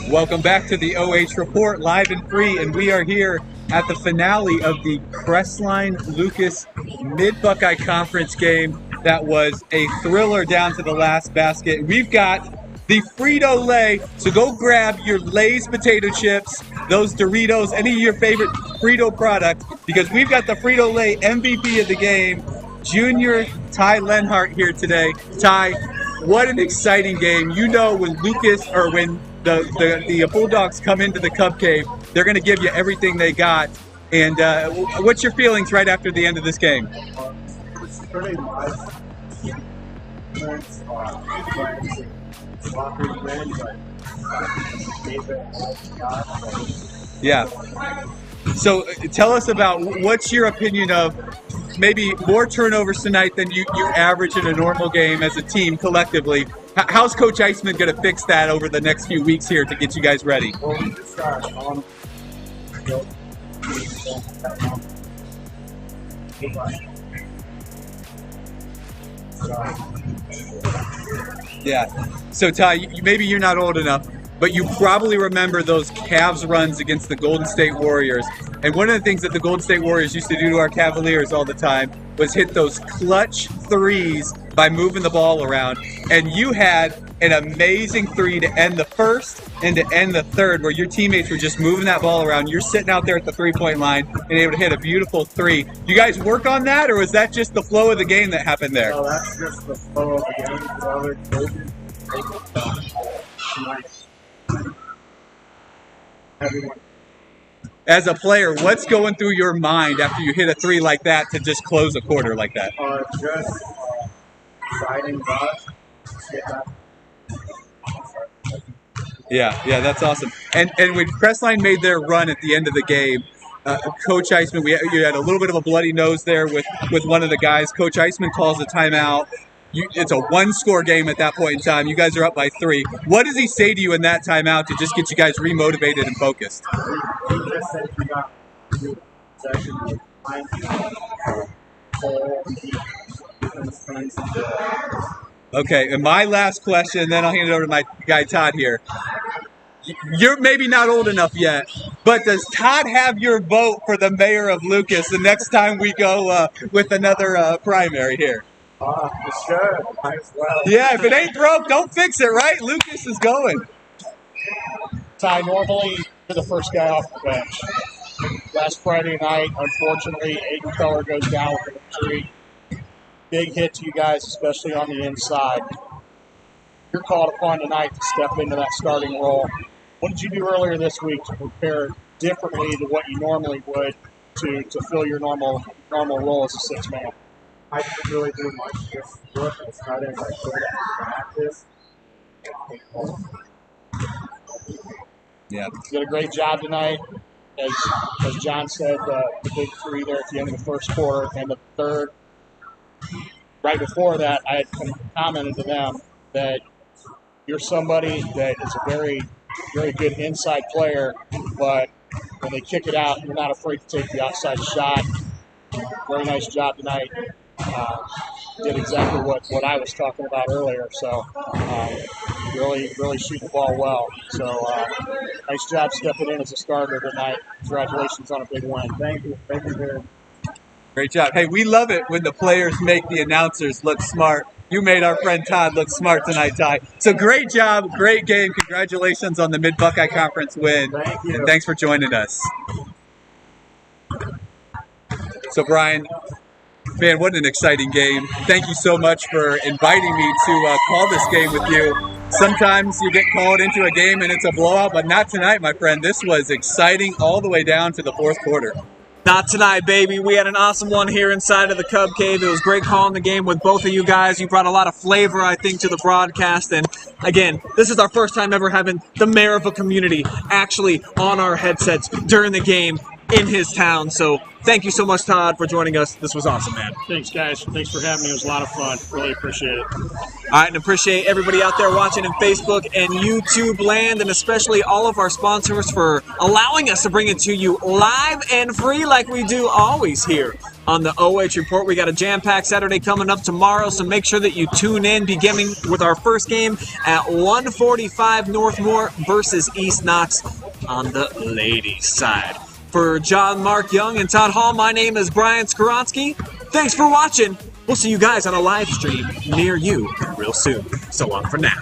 Welcome back to the OH Report, live and free, and we are here at the finale of the Crestline Lucas Mid-Buckeye Conference game. That was a thriller down to the last basket. We've got the Frito Lay, so go grab your Lay's potato chips, those Doritos, any of your favorite Frito product, because we've got the Frito Lay MVP of the game, Junior Ty Lenhart, here today. Ty, what an exciting game. You know, when Lucas, or when the Bulldogs come into the Cub Cave, they're going to give you everything they got. And what's your feelings right after the end of this game? It's pretty much. Yeah. So tell us about, what's your opinion of maybe more turnovers tonight than you average in a normal game as a team collectively? How's Coach Eisman going to fix that over the next few weeks here to get you guys ready? Well, we just got on. Yeah. So Ty, maybe you're not old enough, but you probably remember those Cavs runs against the Golden State Warriors. And one of the things that the Golden State Warriors used to do to our Cavaliers all the time was hit those clutch threes by moving the ball around. And you had an amazing three to end the first and to end the third, where your teammates were just moving that ball around. You're sitting out there at the three-point line and able to hit a beautiful three. You guys work on that, or was that just the flow of the game that happened there? No, that's just the flow of the game. Nice. Everyone. As a player, what's going through your mind after you hit a three like that to just close a quarter like that? Just exciting, rush. Yeah, that's awesome. And when Crestline made their run at the end of the game, Coach Eisman, you had a little bit of a bloody nose there with one of the guys. Coach Eisman calls a timeout. It's a one-score game at that point in time. You guys are up by 3. What does he say to you in that timeout to just get you guys remotivated and focused? He just said we got to do possession. Okay, and my last question, and then I'll hand it over to my guy Todd here. You're maybe not old enough yet, but does Todd have your vote for the mayor of Lucas the next time we go with another primary here? For sure. Might as well. Yeah, if it ain't broke, don't fix it, right? Lucas is going. Ty, normally you're the first guy off the bench. Last Friday night, unfortunately, Aiden Keller goes down with an injury. Big hit to you guys, especially on the inside. You're called upon tonight to step into that starting role. What did you do earlier this week to prepare differently to what you normally would to fill your normal role as a six-man? I didn't really do much. Just work and study like practice. Yeah. You did a great job tonight. As John said, the big three there at the end of the first quarter and the third. Right before that, I had commented to them that you're somebody that is a very, very good inside player, but when they kick it out, you're not afraid to take the outside shot. Very nice job tonight. did exactly what I was talking about earlier. So really shoot the ball well. So nice job stepping in as a starter tonight. Congratulations on a big win. Thank you very much. Great job. Hey, we love it when the players make the announcers look smart. You made our friend Todd look smart tonight, Ty. So great job, great game. Congratulations on the Mid-Buckeye Conference win. Thank you. And thanks for joining us. So Brian, man, what an exciting game. Thank you so much for inviting me to call this game with you. Sometimes you get called into a game and it's a blowout, but not tonight, my friend. This was exciting all the way down to the fourth quarter. Not tonight, baby. We had an awesome one here inside of the Cub Cave. It was great calling the game with both of you guys. You brought a lot of flavor, I think, to the broadcast. And again, this is our first time ever having the mayor of a community actually on our headsets during the game in his town. So thank you so much, Todd, for joining us. This was awesome, man. Thanks, guys. Thanks for having me. It was a lot of fun. Really appreciate it. All right, and appreciate everybody out there watching in Facebook and YouTube land, and especially all of our sponsors for allowing us to bring it to you live and free like we do always here on the OH Report. We got a jam-packed Saturday coming up tomorrow, so make sure that you tune in, beginning with our first game at 1:45 Northmore versus East Knox on the ladies' side. For John Mark Young and Todd Hall, my name is Brian Skoronsky. Thanks for watching. We'll see you guys on a live stream near you real soon. So long for now.